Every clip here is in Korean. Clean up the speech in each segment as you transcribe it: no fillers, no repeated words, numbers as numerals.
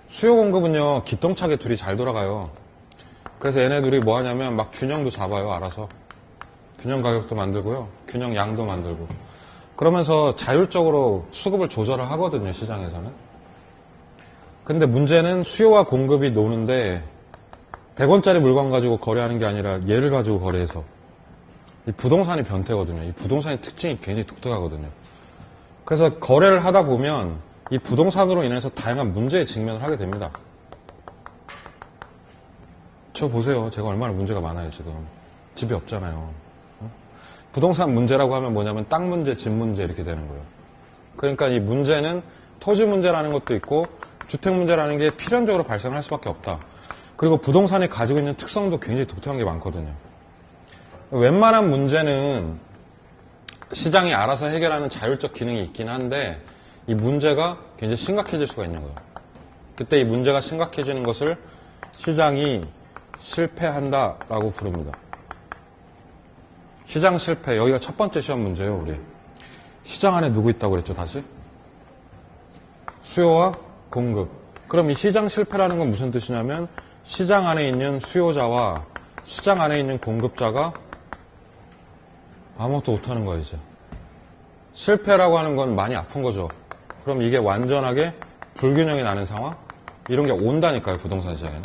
수요 공급은요, 기똥차게 둘이 잘 돌아가요. 그래서 얘네 둘이 뭐 하냐면 막 균형도 잡아요, 알아서. 균형 가격도 만들고요, 균형 양도 만들고. 그러면서 자율적으로 수급을 조절을 하거든요, 시장에서는. 근데 문제는 수요와 공급이 노는데 100원짜리 물건 가지고 거래하는 게 아니라 얘를 가지고 거래해서. 이 부동산이 변태거든요. 이 부동산의 특징이 굉장히 독특하거든요. 그래서 거래를 하다 보면 이 부동산으로 인해서 다양한 문제에 직면을 하게 됩니다. 저 보세요. 제가 얼마나 문제가 많아요, 지금. 집이 없잖아요. 부동산 문제라고 하면 뭐냐면 땅 문제, 집 문제 이렇게 되는 거예요. 그러니까 이 문제는 토지 문제라는 것도 있고 주택 문제라는 게 필연적으로 발생할 수밖에 없다. 그리고 부동산이 가지고 있는 특성도 굉장히 독특한 게 많거든요. 웬만한 문제는 시장이 알아서 해결하는 자율적 기능이 있긴 한데 이 문제가 굉장히 심각해질 수가 있는 거예요. 그때 이 문제가 심각해지는 것을 시장이 실패한다라고 부릅니다. 시장 실패, 여기가 첫 번째 시험 문제예요, 우리. 시장 안에 누구 있다고 그랬죠, 다시? 수요와 공급. 그럼 이 시장 실패라는 건 무슨 뜻이냐면 시장 안에 있는 수요자와 시장 안에 있는 공급자가 아무것도 못하는 거예요, 이제. 실패라고 하는 건 많이 아픈 거죠. 그럼 이게 완전하게 불균형이 나는 상황? 이런 게 온다니까요, 부동산 시장에는.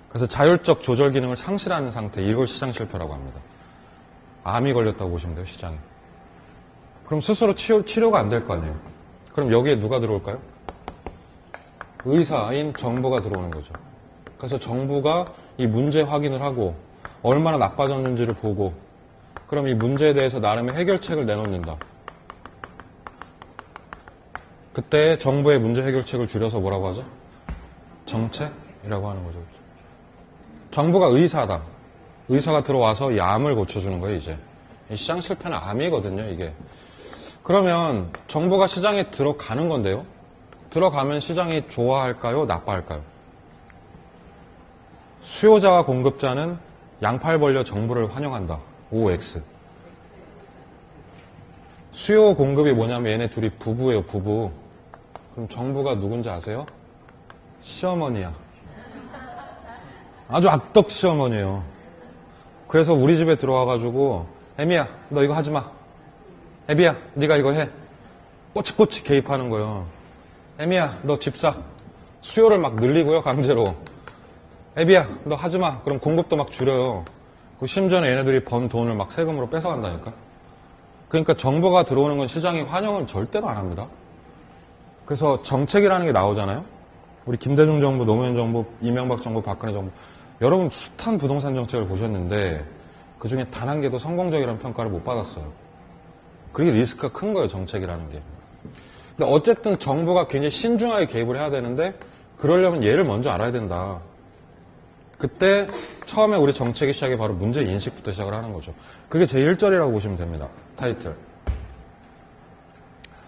그래서 자율적 조절 기능을 상실하는 상태, 이걸 시장 실패라고 합니다. 암이 걸렸다고 보시면 돼요, 시장에. 그럼 스스로 치료가 안 될 거 아니에요. 그럼 여기에 누가 들어올까요? 의사인 정부가 들어오는 거죠. 그래서 정부가 이 문제 확인을 하고 얼마나 나빠졌는지를 보고 그럼 이 문제에 대해서 나름의 해결책을 내놓는다. 그때 정부의 문제 해결책을 줄여서 뭐라고 하죠? 정책이라고 하는 거죠. 정부가 의사다. 의사가 들어와서 이 암을 고쳐주는 거예요, 이제. 이 시장 실패는 암이거든요, 이게. 그러면 정부가 시장에 들어가는 건데요. 들어가면 시장이 좋아할까요? 나빠할까요? 수요자와 공급자는 양팔 벌려 정부를 환영한다. OX. 수요 공급이 뭐냐면 얘네 둘이 부부예요, 부부. 그럼 정부가 누군지 아세요? 시어머니야. 아주 악덕 시어머니예요. 그래서 우리 집에 들어와가지고 애미야, 너 이거 하지 마. 애비야, 네가 이거 해. 꼬치꼬치 개입하는 거예요. 애미야, 너 집 사. 수요를 막 늘리고요, 강제로. 애비야, 너 하지 마. 그럼 공급도 막 줄여요. 심지어는 얘네들이 번 돈을 막 세금으로 뺏어간다니까. 그러니까 정부가 들어오는 건 시장이 환영을 절대로 안 합니다. 그래서 정책이라는 게 나오잖아요. 우리 김대중 정부, 노무현 정부, 이명박 정부, 박근혜 정부. 여러분 숱한 부동산 정책을 보셨는데 그중에 단 한 개도 성공적이라는 평가를 못 받았어요. 그게 리스크가 큰 거예요, 정책이라는 게. 근데 어쨌든 정부가 굉장히 신중하게 개입을 해야 되는데 그러려면 얘를 먼저 알아야 된다. 그때 처음에 우리 정책의 시작이 바로 문제 인식부터 시작을 하는 거죠. 그게 제1절이라고 보시면 됩니다. 타이틀.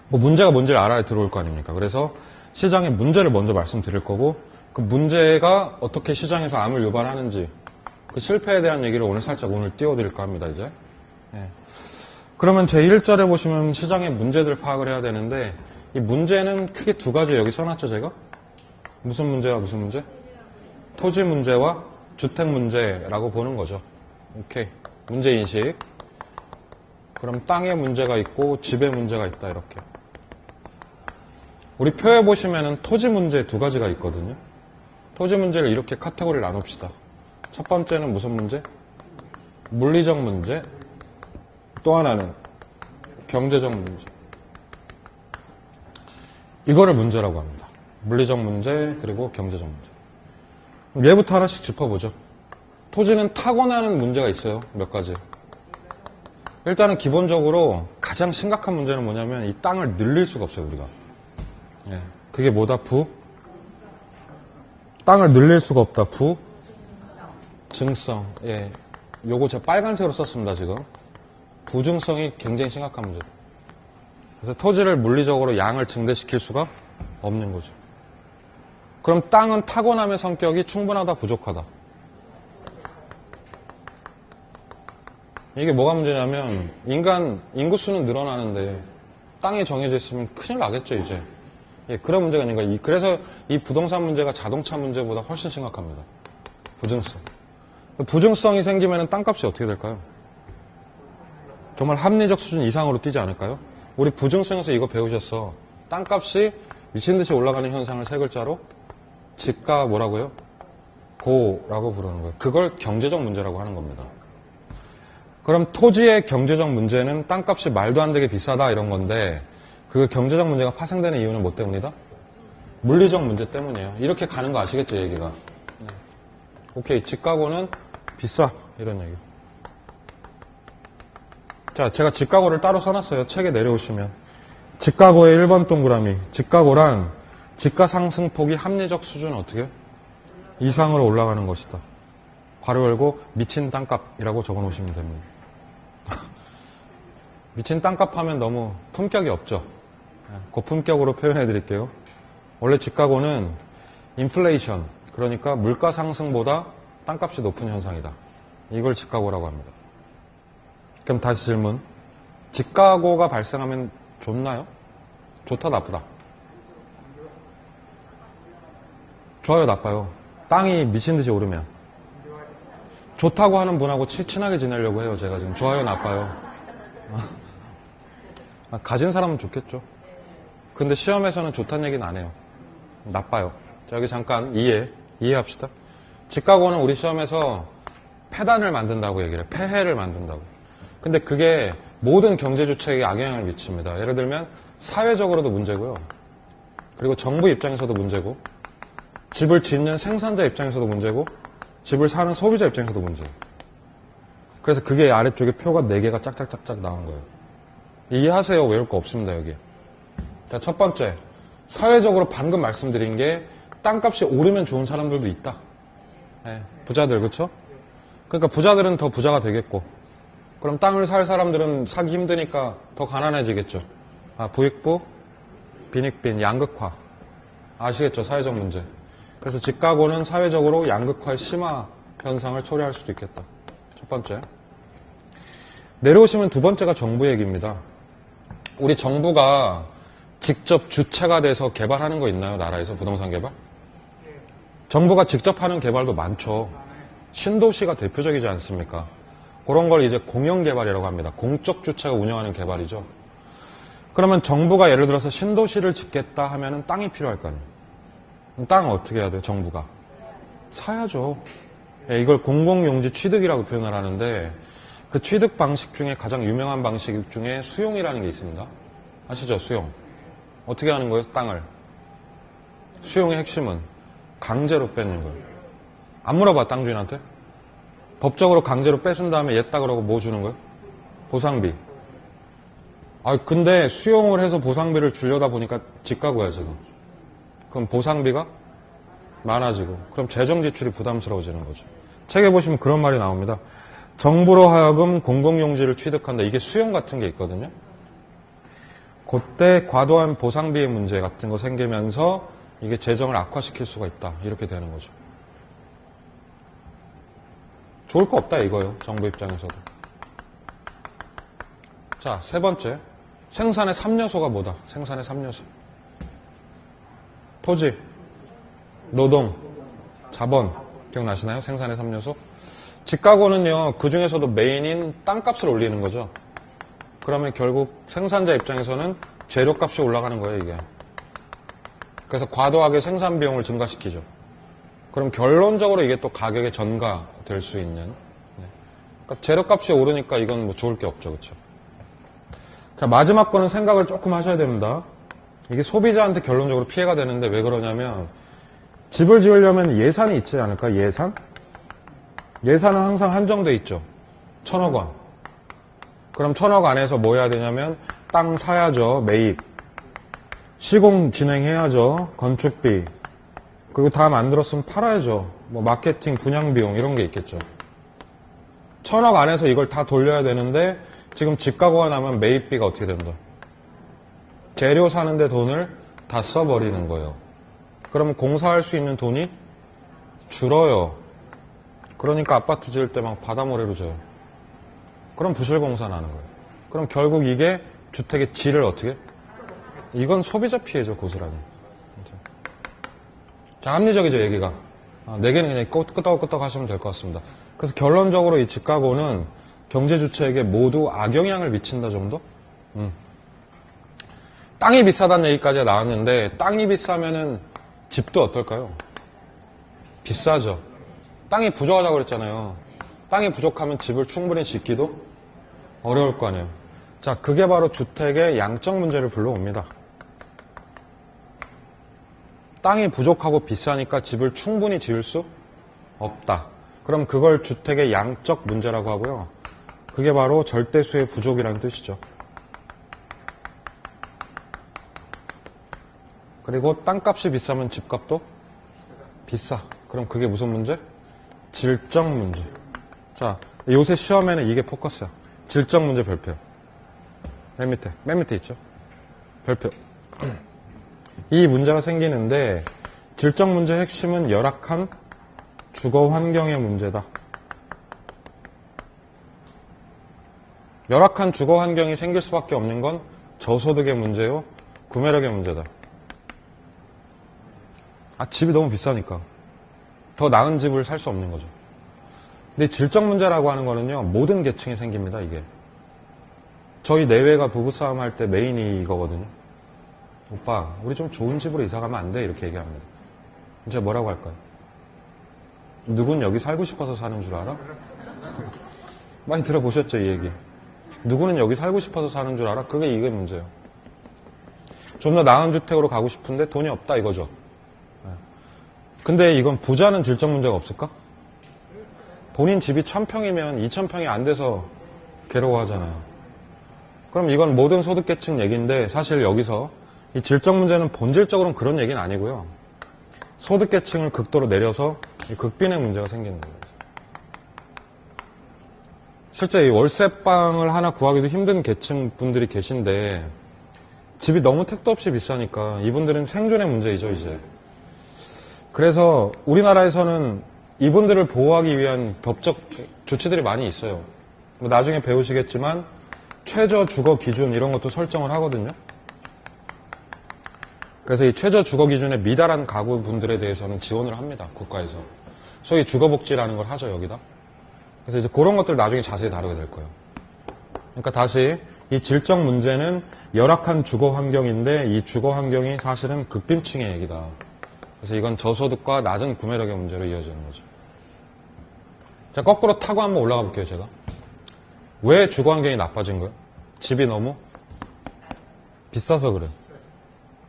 뭐 문제가 뭔지를 알아야 들어올 거 아닙니까? 그래서 시장의 문제를 먼저 말씀드릴 거고 그 문제가 어떻게 시장에서 암을 유발하는지 그 실패에 대한 얘기를 오늘 살짝 띄워드릴까 합니다, 이제. 예. 그러면 제1절에 보시면 시장의 문제들을 파악을 해야 되는데 이 문제는 크게 두 가지 여기 써놨죠, 제가? 무슨 문제와 무슨 문제? 토지 문제와 주택 문제라고 보는 거죠. 오케이. 문제인식. 그럼 땅에 문제가 있고 집에 문제가 있다, 이렇게. 우리 표에 보시면은 토지 문제 두 가지가 있거든요. 토지 문제를 이렇게 카테고리를 나눕시다. 첫 번째는 무슨 문제? 물리적 문제. 또 하나는 경제적 문제. 이거를 문제라고 합니다. 물리적 문제 그리고 경제적 문제. 얘부터 하나씩 짚어보죠. 토지는 타고나는 문제가 있어요. 몇 가지. 일단은 기본적으로 가장 심각한 문제는 뭐냐면 이 땅을 늘릴 수가 없어요, 우리가. 예. 그게 뭐다? 땅을 늘릴 수가 없다. 증성. 예. 요거 제가 빨간색으로 썼습니다, 지금. 부증성이 굉장히 심각한 문제다. 그래서 토지를 물리적으로 양을 증대시킬 수가 없는 거죠. 그럼 땅은 타고남의 성격이 충분하다, 부족하다. 이게 뭐가 문제냐면 인구수는 늘어나는데 땅이 정해져 있으면 큰일 나겠죠, 이제. 예, 그런 문제가 있는 거예요. 그래서 이 부동산 문제가 자동차 문제보다 훨씬 심각합니다. 부증성. 부증성이 생기면 땅값이 어떻게 될까요? 정말 합리적 수준 이상으로 뛰지 않을까요? 우리 부증성에서 이거 배우셨어. 땅값이 미친 듯이 올라가는 현상을 세 글자로 집가 뭐라고요? 고라고 부르는 거예요. 그걸 경제적 문제라고 하는 겁니다. 그럼 토지의 경제적 문제는 땅값이 말도 안 되게 비싸다 이런 건데 그 경제적 문제가 파생되는 이유는 뭐 때문이다? 물리적 문제 때문이에요. 이렇게 가는 거 아시겠죠, 얘기가? 네. 오케이, 집가고는 비싸 이런 얘기. 자, 제가 집가고를 따로 써놨어요. 책에 내려오시면. 집가고의 1번 동그라미. 집가고란 집가 상승폭이 합리적 수준 어떻게? 이상으로 올라가는 것이다. 괄호 열고 미친 땅값이라고 적어 놓으시면 됩니다. 미친 땅값 하면 너무 품격이 없죠. 고품격으로 표현해 드릴게요. 원래 집가고는 인플레이션, 그러니까 물가 상승보다 땅값이 높은 현상이다. 이걸 집가고라고 합니다. 그럼 다시 질문. 집가고가 발생하면 좋나요? 좋다, 나쁘다? 좋아요, 나빠요? 땅이 미친 듯이 오르면. 좋다고 하는 분하고 친하게 지내려고 해요, 제가 지금. 좋아요, 나빠요? 가진 사람은 좋겠죠. 근데 시험에서는 좋다는 얘기는 안 해요. 나빠요. 자, 여기 잠깐 이해합시다. 집가고는 우리 시험에서 폐단을 만든다고 얘기를 해요. 폐해를 만든다고. 근데 그게 모든 경제주체에게 악영향을 미칩니다. 예를 들면 사회적으로도 문제고요. 그리고 정부 입장에서도 문제고, 집을 짓는 생산자 입장에서도 문제고, 집을 사는 소비자 입장에서도 문제예요. 그래서 그게 아래쪽에 표가 4개가 짝짝짝짝 나온 거예요. 이해하세요? 외울 거 없습니다, 여기. 자, 첫 번째. 사회적으로 방금 말씀드린 게 땅값이 오르면 좋은 사람들도 있다. 네, 부자들, 그쵸? 그러니까 부자들은 더 부자가 되겠고, 그럼 땅을 살 사람들은 사기 힘드니까 더 가난해지겠죠. 부익부, 빈익빈, 양극화. 아시겠죠? 사회적 문제. 그래서 집가고는 사회적으로 양극화의 심화 현상을 초래할 수도 있겠다. 첫 번째. 내려오시면 두 번째가 정부 얘기입니다. 우리 정부가 직접 주체가 돼서 개발하는 거 있나요? 나라에서 부동산 개발? 정부가 직접 하는 개발도 많죠. 신도시가 대표적이지 않습니까? 그런 걸 이제 공영개발이라고 합니다. 공적 주체가 운영하는 개발이죠. 그러면 정부가 예를 들어서 신도시를 짓겠다 하면은 땅이 필요할 거 아니에요. 땅을 어떻게 해야 돼요? 정부가 사야죠. 이걸 공공용지 취득이라고 표현을 하는데 그 취득 방식 중에 가장 유명한 방식 중에 수용이라는 게 있습니다. 아시죠? 수용. 어떻게 하는 거예요? 땅을. 수용의 핵심은 강제로 뺏는 거예요. 안 물어봐, 땅 주인한테? 법적으로 강제로 뺏은 다음에 얘 따그라고 뭐 주는 거예요? 보상비. 근데 수용을 해서 보상비를 주려다 보니까 집가고야, 지금. 그럼 보상비가 많아지고, 그럼 재정 지출이 부담스러워지는 거죠. 책에 보시면 그런 말이 나옵니다. 정부로 하여금 공공용지를 취득한다. 이게 수용 같은 게 있거든요. 그때 과도한 보상비의 문제 같은 거 생기면서 이게 재정을 악화시킬 수가 있다. 이렇게 되는 거죠. 좋을 거 없다 이거예요. 정부 입장에서도. 자, 세 번째. 생산의 3요소가 뭐다? 생산의 3요소. 토지, 노동, 자본. 기억나시나요? 생산의 3요소. 집가고는요, 그 중에서도 메인인 땅값을 올리는 거죠. 그러면 결국 생산자 입장에서는 재료값이 올라가는 거예요, 이게. 그래서 과도하게 생산 비용을 증가시키죠. 그럼 결론적으로 이게 또 가격의 전가될 수 있는. 그러니까 재료값이 오르니까 이건 뭐 좋을 게 없죠, 그렇죠? 자, 마지막 거는 생각을 조금 하셔야 됩니다. 이게 소비자한테 결론적으로 피해가 되는데 왜 그러냐면 집을 지으려면 예산이 있지 않을까? 예산? 예산은 항상 한정돼 있죠. 1,000억 원. 그럼 1,000억 안에서 뭐 해야 되냐면 땅 사야죠. 매입. 시공 진행해야죠. 건축비. 그리고 다 만들었으면 팔아야죠. 뭐 마케팅, 분양 비용 이런 게 있겠죠. 1,000억 안에서 이걸 다 돌려야 되는데 지금 집가고가 나면 매입비가 어떻게 된다? 재료 사는데 돈을 다 써버리는 거예요. 그러면 공사할 수 있는 돈이 줄어요. 그러니까 아파트 지을 때 막 바다모래로 져요. 그럼 부실공사 나는 거예요. 그럼 결국 이게 주택의 질을 어떻게? 이건 소비자 피해죠, 고스란히. 자, 합리적이죠, 얘기가. 4개는 그냥 끄떡끄떡 하시면 될 것 같습니다. 그래서 결론적으로 이 집값오는 경제주체에게 모두 악영향을 미친다 정도? 땅이 비싸다는 얘기까지 나왔는데, 땅이 비싸면은 집도 어떨까요? 비싸죠. 땅이 부족하다고 그랬잖아요. 땅이 부족하면 집을 충분히 짓기도 어려울 거 아니에요. 자, 그게 바로 주택의 양적 문제를 불러옵니다. 땅이 부족하고 비싸니까 집을 충분히 지을 수 없다. 그럼 그걸 주택의 양적 문제라고 하고요. 그게 바로 절대수의 부족이라는 뜻이죠. 그리고 땅값이 비싸면 집값도 비싸. 그럼 그게 무슨 문제? 질적 문제. 자, 요새 시험에는 이게 포커스야. 질적 문제 별표. 맨 밑에 있죠. 별표. 이 문제가 생기는데 질적 문제의 핵심은 열악한 주거 환경의 문제다. 열악한 주거 환경이 생길 수밖에 없는 건 저소득의 문제요, 구매력의 문제다. 집이 너무 비싸니까 더 나은 집을 살 수 없는 거죠. 근데 질적 문제라고 하는 거는요, 모든 계층이 생깁니다. 이게 저희 내외가 부부싸움 할 때 메인이 이거거든요. 오빠, 우리 좀 좋은 집으로 이사 가면 안 돼? 이렇게 얘기합니다. 제가 뭐라고 할까요? 누군 여기 살고 싶어서 사는 줄 알아? 많이 들어보셨죠, 이 얘기. 누구는 여기 살고 싶어서 사는 줄 알아? 이게 문제예요. 좀 더 나은 주택으로 가고 싶은데 돈이 없다 이거죠. 근데 이건 부자는 질적 문제가 없을까? 본인 집이 1000평이면 2000평이 안 돼서 괴로워하잖아요. 그럼 이건 모든 소득계층 얘기인데 사실 여기서 이 질적 문제는 본질적으로는 그런 얘기는 아니고요. 소득계층을 극도로 내려서 이 극빈의 문제가 생기는 거예요. 실제 이 월세방을 하나 구하기도 힘든 계층 분들이 계신데 집이 너무 택도 없이 비싸니까 이분들은 생존의 문제이죠, 이제. 그래서 우리나라에서는 이분들을 보호하기 위한 법적 조치들이 많이 있어요. 나중에 배우시겠지만 최저 주거 기준 이런 것도 설정을 하거든요. 그래서 이 최저 주거 기준에 미달한 가구분들에 대해서는 지원을 합니다, 국가에서. 소위 주거복지라는 걸 하죠, 여기다. 그래서 이제 그런 것들 나중에 자세히 다루게 될 거예요. 그러니까 다시 이 질적 문제는 열악한 주거 환경인데 이 주거 환경이 사실은 극빈층의 얘기다. 그래서 이건 저소득과 낮은 구매력의 문제로 이어지는 거죠. 자, 거꾸로 타고 한번 올라가 볼게요, 제가. 왜 주거 환경이 나빠진 거예요? 집이 너무 비싸서 그래요.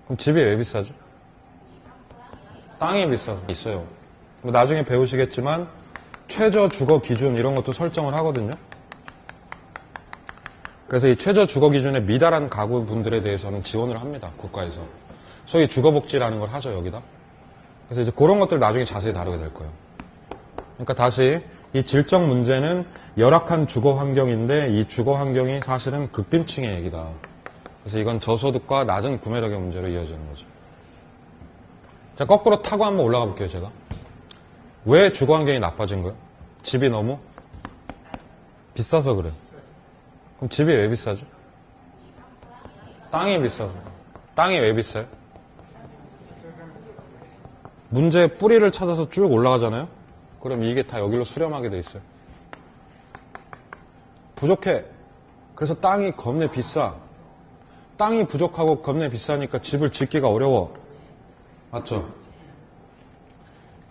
그럼 집이 왜 비싸죠? 땅이 비싸서 있어요. 나중에 배우시겠지만 최저 주거 기준 이런 것도 설정을 하거든요. 그래서 이 최저 주거 기준에 미달한 가구분들에 대해서는 지원을 합니다, 국가에서. 소위 주거복지라는 걸 하죠, 여기다. 그래서 이제 그런 것들 나중에 자세히 다루게 될 거예요. 그러니까 다시 이 질적 문제는 열악한 주거 환경인데 이 주거 환경이 사실은 극빈층의 얘기다. 그래서 이건 저소득과 낮은 구매력의 문제로 이어지는 거죠. 자, 거꾸로 타고 한번 올라가 볼게요, 제가. 왜 주거 환경이 나빠진 거예요? 집이 너무 비싸서 그래요. 그럼 집이 왜 비싸죠? 땅이 비싸서. 땅이 왜 비싸요? 문제의 뿌리를 찾아서 쭉 올라가잖아요? 그럼 이게 다 여기로 수렴하게 돼 있어요. 부족해. 그래서 땅이 겁내 비싸. 땅이 부족하고 겁내 비싸니까 집을 짓기가 어려워. 맞죠?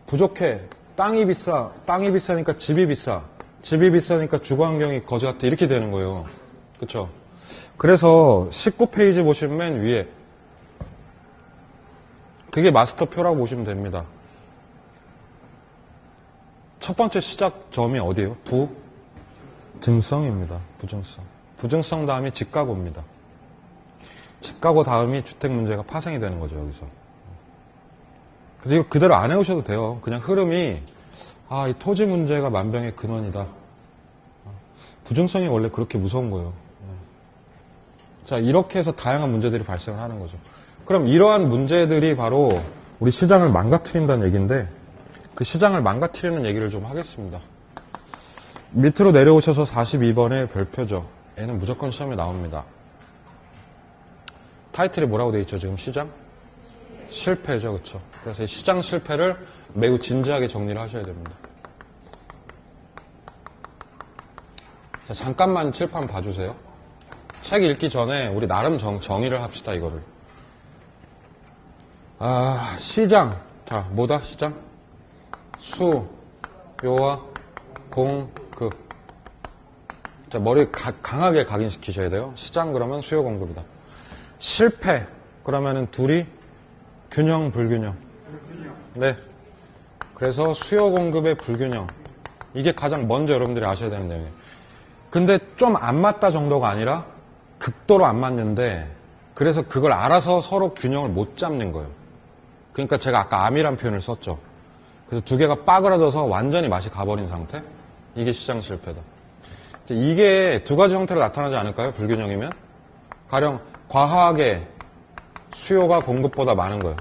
부족해. 땅이 비싸. 땅이 비싸니까 집이 비싸. 집이 비싸니까 주거 환경이 거지 같아. 이렇게 되는 거예요. 그쵸? 그래서 19페이지 보시면 맨 위에 그게 마스터표라고 보시면 됩니다. 첫 번째 시작점이 어디예요? 부증성입니다. 부증성. 부증성 다음이 집가구입니다. 집가구 다음이 주택 문제가 파생이 되는 거죠, 여기서. 그래서 이거 그대로 안 해오셔도 돼요. 그냥 흐름이, 이 토지 문제가 만병의 근원이다. 부증성이 원래 그렇게 무서운 거예요. 자, 이렇게 해서 다양한 문제들이 발생을 하는 거죠. 그럼 이러한 문제들이 바로 우리 시장을 망가뜨린다는 얘기인데, 그 시장을 망가뜨리는 얘기를 좀 하겠습니다. 밑으로 내려오셔서 42번의 별표죠. 얘는 무조건 시험에 나옵니다. 타이틀이 뭐라고 되어 있죠, 지금 시장? 실패죠, 그렇죠? 그래서 이 시장 실패를 매우 진지하게 정리를 하셔야 됩니다. 자, 잠깐만 칠판 봐주세요. 책 읽기 전에 우리 나름 정의를 합시다, 이거를. 시장. 자, 뭐다, 시장? 수, 요와 공급. 자, 머리 강하게 각인시키셔야 돼요. 시장 그러면 수요 공급이다. 실패. 그러면은 둘이 균형, 불균형. 네. 그래서 수요 공급의 불균형. 이게 가장 먼저 여러분들이 아셔야 되는 내용이에요. 근데 좀 안 맞다 정도가 아니라 극도로 안 맞는데 그래서 그걸 알아서 서로 균형을 못 잡는 거예요. 그러니까 제가 아까 암이란 표현을 썼죠. 그래서 두 개가 빠그라져서 완전히 맛이 가버린 상태. 이게 시장 실패다. 이게 두 가지 형태로 나타나지 않을까요? 불균형이면? 가령 과하게 수요가 공급보다 많은 거예요.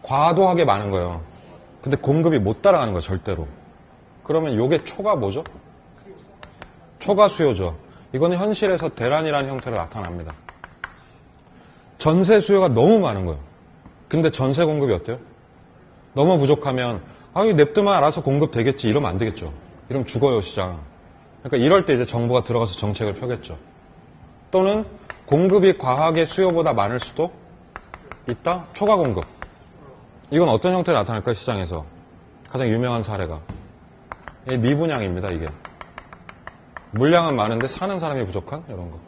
과도하게 많은 거예요. 근데 공급이 못 따라가는 거예요, 절대로. 그러면 요게 초가 뭐죠? 초가 수요죠. 이거는 현실에서 대란이라는 형태로 나타납니다. 전세 수요가 너무 많은 거예요. 근데 전세 공급이 어때요? 너무 부족하면 냅두면 알아서 공급되겠지 이러면 안 되겠죠. 이러면 죽어요, 시장. 그러니까 이럴 때 이제 정부가 들어가서 정책을 펴겠죠. 또는 공급이 과하게 수요보다 많을 수도 있다? 초과 공급. 이건 어떤 형태로 나타날까요, 시장에서? 가장 유명한 사례가. 미분양입니다, 이게. 물량은 많은데 사는 사람이 부족한? 이런 거.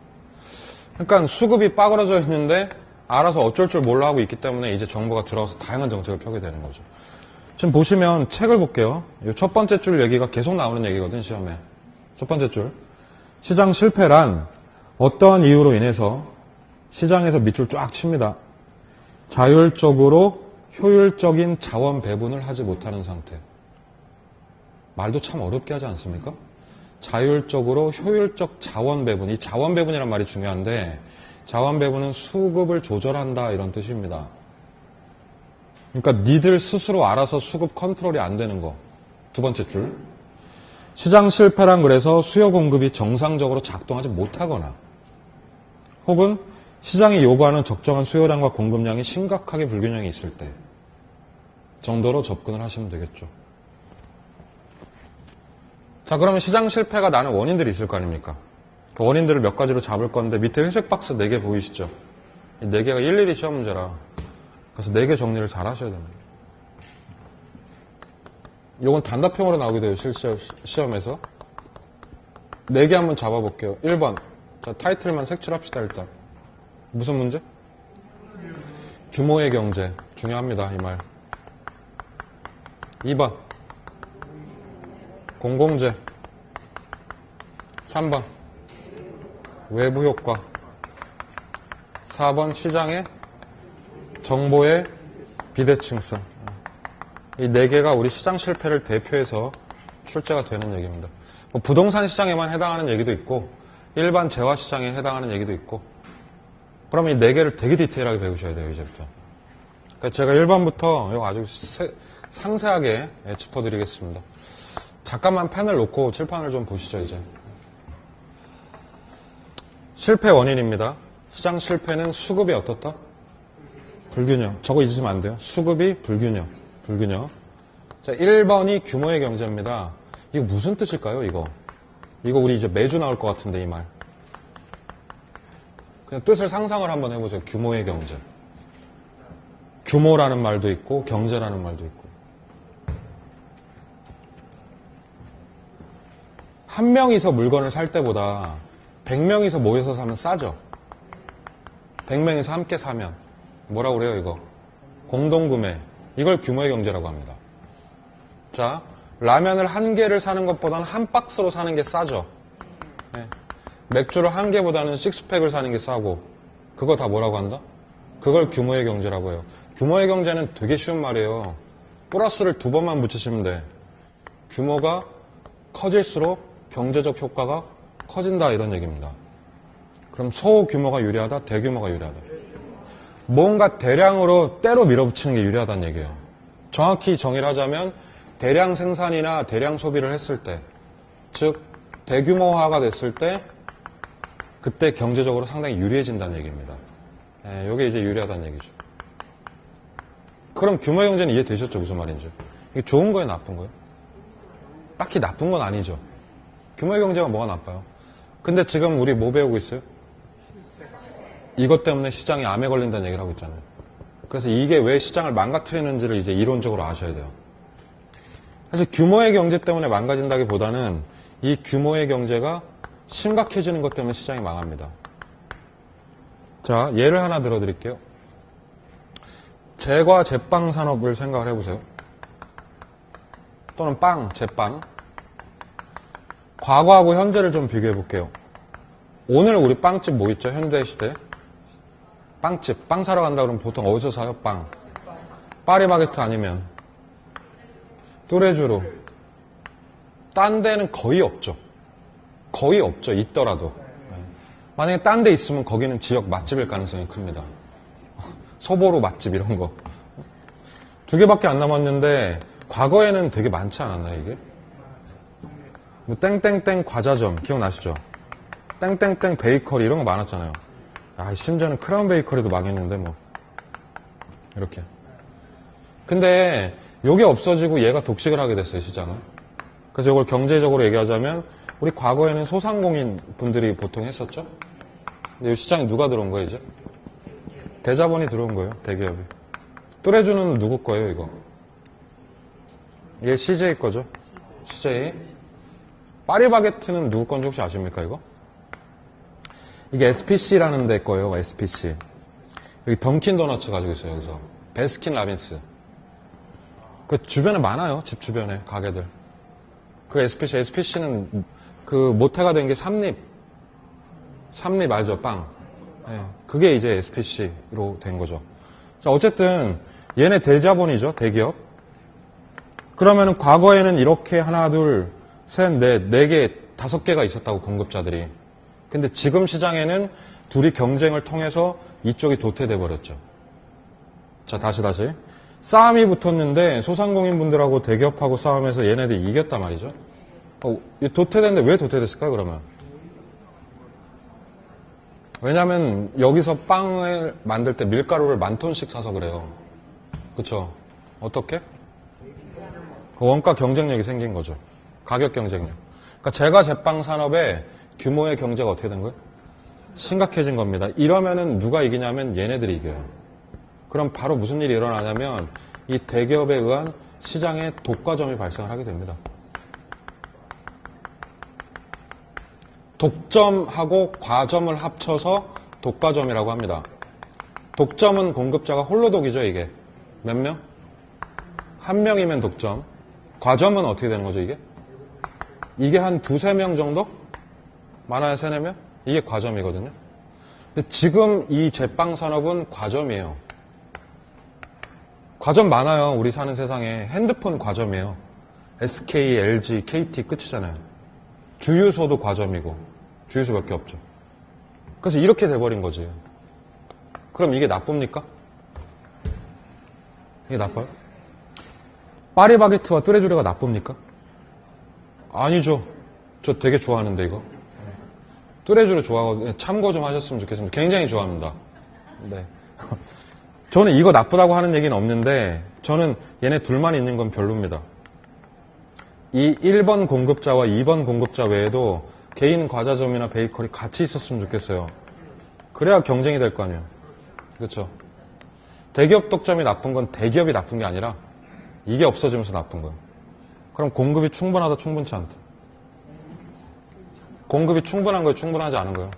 그러니까 수급이 빠그러져 있는데 알아서 어쩔 줄 몰라 하고 있기 때문에 이제 정부가 들어와서 다양한 정책을 펴게 되는 거죠. 지금 보시면 책을 볼게요. 이 첫 번째 줄 얘기가 계속 나오는 얘기거든, 시험에. 첫 번째 줄. 시장 실패란 어떠한 이유로 인해서 시장에서 밑줄 쫙 칩니다. 자율적으로 효율적인 자원 배분을 하지 못하는 상태. 말도 참 어렵게 하지 않습니까? 자율적으로 효율적 자원 배분. 이 자원 배분이란 말이 중요한데 자원 배분은 수급을 조절한다 이런 뜻입니다. 그러니까 니들 스스로 알아서 수급 컨트롤이 안 되는 거. 두 번째 줄. 시장 실패란 그래서 수요 공급이 정상적으로 작동하지 못하거나 혹은 시장이 요구하는 적정한 수요량과 공급량이 심각하게 불균형이 있을 때 정도로 접근을 하시면 되겠죠. 자, 그러면 시장 실패가 나는 원인들이 있을 거 아닙니까? 그 원인들을 몇 가지로 잡을 건데 밑에 회색 박스 4개 보이시죠? 이 4개가 일일이 시험 문제라 그래서 4개 정리를 잘 하셔야 됩니다. 이건 단답형으로 나오기도 해요, 시험에서. 4개 한번 잡아볼게요. 1번. 자, 타이틀만 색칠합시다, 일단. 무슨 문제? 규모의 경제. 중요합니다, 이 말. 2번. 공공재. 3번. 외부 효과. 4번. 시장의 정보의 비대칭성. 이 4개가 우리 시장 실패를 대표해서 출제가 되는 얘기입니다. 뭐 부동산 시장에만 해당하는 얘기도 있고 일반 재화 시장에 해당하는 얘기도 있고 그러면 이 4개를 되게 디테일하게 배우셔야 돼요, 이제부터. 그러니까 제가 1번부터 이거 아주 상세하게 짚어드리겠습니다. 잠깐만 펜을 놓고 칠판을 좀 보시죠, 이제. 실패 원인입니다. 시장 실패는 수급이 어떻다? 불균형. 저거 잊으시면 안 돼요. 수급이 불균형. 자, 1번이 규모의 경제입니다. 이거 무슨 뜻일까요, 이거? 이거 우리 이제 매주 나올 것 같은데, 이 말. 그냥 뜻을 상상을 한번 해보세요. 규모의 경제. 규모라는 말도 있고, 경제라는 말도 있고. 한 명이서 물건을 살 때보다 100명이서 모여서 사면 싸죠. 100명이서 함께 사면. 뭐라고 그래요, 이거? 공동구매. 이걸 규모의 경제라고 합니다. 자, 라면을 1개를 사는 것보다는 한 박스로 사는 게 싸죠. 네. 맥주를 1개보다는 식스팩을 사는 게 싸고 그거 다 뭐라고 한다? 그걸 규모의 경제라고 해요. 규모의 경제는 되게 쉬운 말이에요. 플러스를 2번만 붙이시면 돼. 규모가 커질수록 경제적 효과가 커진다 이런 얘기입니다. 그럼 소규모가 유리하다? 대규모가 유리하다? 뭔가 대량으로 때로 밀어붙이는 게 유리하다는 얘기예요. 정확히 정의를 하자면 대량 생산이나 대량 소비를 했을 때, 즉 대규모화가 됐을 때 그때 경제적으로 상당히 유리해진다는 얘기입니다. 이게 이제 유리하다는 얘기죠. 그럼 규모의 경제는 이해되셨죠? 무슨 말인지. 이게 좋은 거예요? 나쁜 거예요? 딱히 나쁜 건 아니죠. 규모의 경제가 뭐가 나빠요? 근데 지금 우리 뭐 배우고 있어요? 이것 때문에 시장이 암에 걸린다는 얘기를 하고 있잖아요. 그래서 이게 왜 시장을 망가뜨리는지를 이제 이론적으로 아셔야 돼요. 사실 규모의 경제 때문에 망가진다기보다는 이 규모의 경제가 심각해지는 것 때문에 시장이 망합니다. 자, 예를 하나 들어드릴게요. 제과 제빵 산업을 생각을 해보세요. 또는 빵, 제빵. 과거하고 현재를 좀 비교해볼게요. 오늘 우리 빵집 뭐 있죠? 현대시대. 빵집. 빵 사러 간다 그러면 보통 어디서 사요? 빵. 파리바게트 아니면 뚜레쥬르. 딴 데는 거의 없죠. 거의 없죠. 있더라도. 만약에 딴 데 있으면 거기는 지역 맛집일 가능성이 큽니다. 소보로 맛집 이런 거. 2개밖에 안 남았는데 과거에는 되게 많지 않았나요, 이게? 뭐 땡땡땡 과자점 기억나시죠? 땡땡땡 베이커리 이런 거 많았잖아요. 아, 심지어는 크라운 베이커리도 망했는데 뭐 이렇게. 근데 요게 없어지고 얘가 독식을 하게 됐어요, 시장은. 그래서 이걸 경제적으로 얘기하자면 우리 과거에는 소상공인 분들이 보통 했었죠. 근데 이 시장에 누가 들어온 거예요, 이제? 대자본이 들어온 거예요, 대기업이. 뚜레쥬는 누구 거예요, 이거? 이게 CJ 거죠. CJ. 파리바게트는 누구 건지 혹시 아십니까, 이거? 이게 SPC라는 데 거예요, SPC. 여기 던킨 도너츠 가지고 있어요, 여기서. 베스킨 라빈스. 그 주변에 많아요, 집 주변에, 가게들. 그 SPC는 그 모태가 된 게 삼립 알죠, 빵. 네, 그게 이제 SPC로 된 거죠. 자, 어쨌든 얘네 대자본이죠, 대기업. 그러면은 과거에는 이렇게 하나, 둘, 셋, 넷, 4개, 5개가 있었다고, 공급자들이. 근데 지금 시장에는 둘이 경쟁을 통해서 이쪽이 도태돼 버렸죠. 자, 다시. 싸움이 붙었는데 소상공인 분들하고 대기업하고 싸움해서 얘네들이 이겼단 말이죠. 도태됐는데 왜 도태됐을까요, 그러면? 왜냐면 여기서 빵을 만들 때 밀가루를 10,000톤씩 사서 그래요. 그쵸? 어떻게? 그 원가 경쟁력이 생긴 거죠. 가격 경쟁력. 그러니까 제과 제빵 산업의 규모의 경제가 어떻게 된 거예요? 심각해진 겁니다. 이러면은 누가 이기냐면 얘네들이 이겨요. 그럼 바로 무슨 일이 일어나냐면 이 대기업에 의한 시장에 독과점이 발생을 하게 됩니다. 독점하고 과점을 합쳐서 독과점이라고 합니다. 독점은 공급자가 홀로 독이죠, 이게. 몇 명? 한 명이면 독점. 과점은 어떻게 되는 거죠, 이게? 이게 한 2-3명 정도? 많아야 3-4명? 이게 과점이거든요. 근데 지금 이 제빵 산업은 과점이에요. 과점 많아요, 우리 사는 세상에. 핸드폰 과점이에요. SK, LG, KT 끝이잖아요. 주유소도 과점이고, 주유소밖에 없죠. 그래서 이렇게 돼버린 거지. 그럼 이게 나쁩니까? 이게 나빠요? 파리바게트와 뚜레쥬르가 나쁩니까? 아니죠. 저 되게 좋아하는데, 이거. 뚜레쥬르 좋아하거든요. 참고 좀 하셨으면 좋겠습니다. 굉장히 좋아합니다. 네. 저는 이거 나쁘다고 하는 얘기는 없는데, 저는 얘네 둘만 있는 건 별로입니다. 이 1번 공급자와 2번 공급자 외에도 개인 과자점이나 베이커리 같이 있었으면 좋겠어요. 그래야 경쟁이 될 거 아니에요. 그렇죠? 대기업 독점이 나쁜 건 대기업이 나쁜 게 아니라 이게 없어지면서 나쁜 거예요. 그럼 공급이 충분하다, 충분치 않다. 공급이 충분한 거예요, 충분하지 않은 거예요.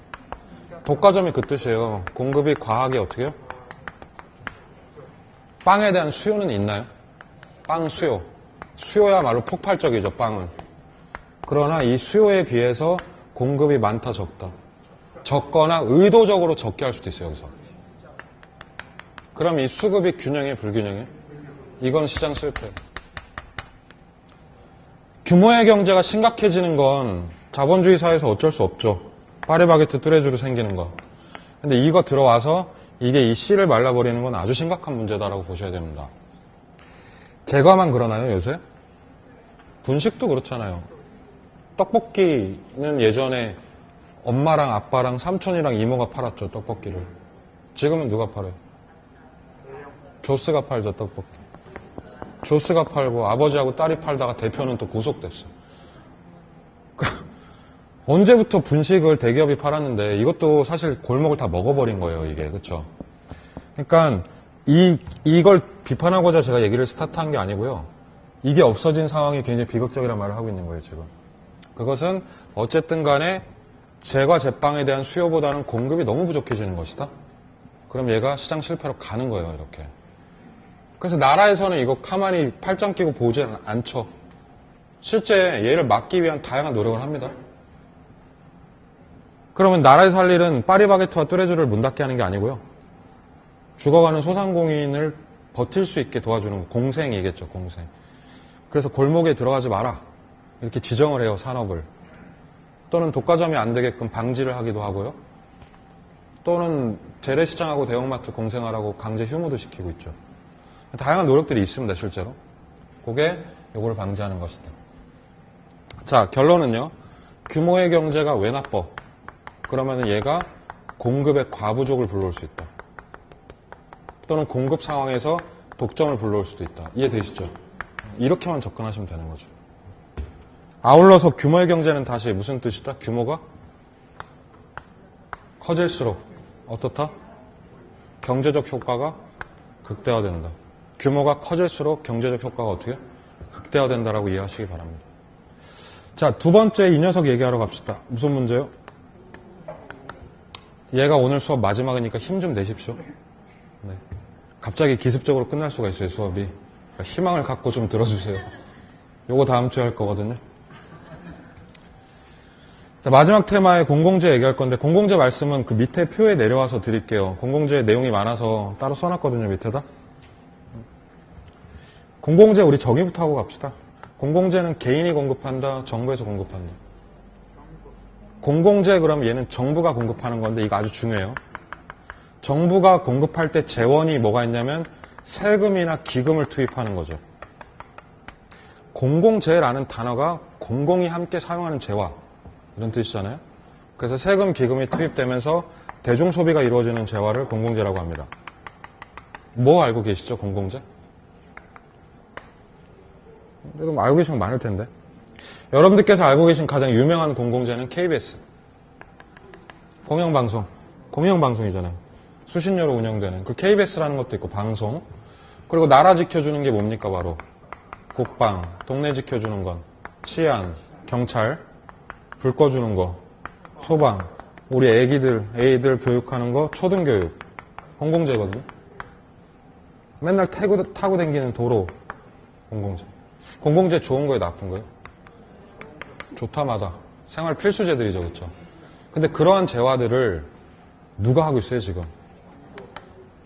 독과점이 그 뜻이에요. 공급이 과하게 어떻게 해요? 빵에 대한 수요는 있나요? 빵 수요. 수요야말로 폭발적이죠, 빵은. 그러나 이 수요에 비해서 공급이 많다, 적다. 적거나 의도적으로 적게 할 수도 있어요, 여기서. 그럼 이 수급이 균형해, 불균형해? 이건 시장 실패. 규모의 경제가 심각해지는 건 자본주의 사회에서 어쩔 수 없죠. 파리바게트 뚜레쥬르 생기는 거. 근데 이거 들어와서 이게 이 씨를 말라버리는 건 아주 심각한 문제다라고 보셔야 됩니다. 제과만 그러나요, 요새? 분식도 그렇잖아요. 떡볶이는 예전에 엄마랑 아빠랑 삼촌이랑 이모가 팔았죠, 떡볶이를. 지금은 누가 팔아요? 조스가 팔죠, 떡볶이. 조스가 팔고 아버지하고 딸이 팔다가 대표는 또 구속됐어. 언제부터 분식을 대기업이 팔았는데 이것도 사실 골목을 다 먹어버린 거예요, 이게. 그쵸? 그러니까 이걸 비판하고자 제가 얘기를 스타트한 게 아니고요. 이게 없어진 상황이 굉장히 비극적이라는 말을 하고 있는 거예요, 지금. 그것은 어쨌든 간에 제과 제빵에 대한 수요보다는 공급이 너무 부족해지는 것이다. 그럼 얘가 시장 실패로 가는 거예요, 이렇게. 그래서 나라에서는 이거 가만히 팔짱 끼고 보지 않죠. 실제 얘를 막기 위한 다양한 노력을 합니다. 그러면 나라에서 할 일은 파리바게트와 뚜레쥬를 문 닫게 하는 게 아니고요. 죽어가는 소상공인을 버틸 수 있게 도와주는 거. 공생이겠죠, 공생. 그래서 골목에 들어가지 마라. 이렇게 지정을 해요, 산업을. 또는 독과점이 안 되게끔 방지를 하기도 하고요. 또는 재래시장하고 대형마트 공생하라고 강제 휴무도 시키고 있죠. 다양한 노력들이 있습니다, 실제로. 그게 요거를 방지하는 것이다. 자, 결론은요. 규모의 경제가 왜 나빠? 그러면 얘가 공급의 과부족을 불러올 수 있다. 또는 공급 상황에서 독점을 불러올 수도 있다. 이해되시죠? 이렇게만 접근하시면 되는 거죠. 아울러서 규모의 경제는 다시 무슨 뜻이다? 규모가 커질수록 어떻다? 경제적 효과가 극대화된다. 규모가 커질수록 경제적 효과가 어떻게? 극대화된다라고 이해하시기 바랍니다. 자, 두 번째 이 녀석 얘기하러 갑시다. 무슨 문제요? 얘가 오늘 수업 마지막이니까 힘 좀 내십시오. 네. 갑자기 기습적으로 끝날 수가 있어요, 수업이. 그러니까 희망을 갖고 좀 들어주세요. 요거 다음 주에 할 거거든요. 자, 마지막 테마에 공공재 얘기할 건데, 공공재 말씀은 그 밑에 표에 내려와서 드릴게요. 공공재 내용이 많아서 따로 써놨거든요, 밑에다. 공공재 우리 정의부터 하고 갑시다. 공공재는 개인이 공급한다, 정부에서 공급한다. 공공재 그러면 얘는 정부가 공급하는 건데 이거 아주 중요해요. 정부가 공급할 때 재원이 뭐가 있냐면 세금이나 기금을 투입하는 거죠. 공공재라는 단어가 공공이 함께 사용하는 재화 이런 뜻이잖아요. 그래서 세금, 기금이 투입되면서 대중소비가 이루어지는 재화를 공공재라고 합니다. 뭐 알고 계시죠, 공공재? 그럼 알고 계신 건 많을 텐데. 여러분들께서 알고 계신 가장 유명한 공공재는 KBS. 공영방송이잖아요. 수신료로 운영되는 그 KBS라는 것도 있고 방송. 그리고 나라 지켜주는 게 뭡니까? 바로 국방, 동네 지켜주는 건 치안, 경찰, 불 꺼주는 거, 소방, 우리 애들 교육하는 거, 초등교육. 공공재거든요. 맨날 타고 다니는 도로 공공재. 공공재 좋은 거예요, 나쁜 거예요? 좋다마다. 생활 필수재들이죠, 그렇죠? 근데 그러한 재화들을 누가 하고 있어요, 지금?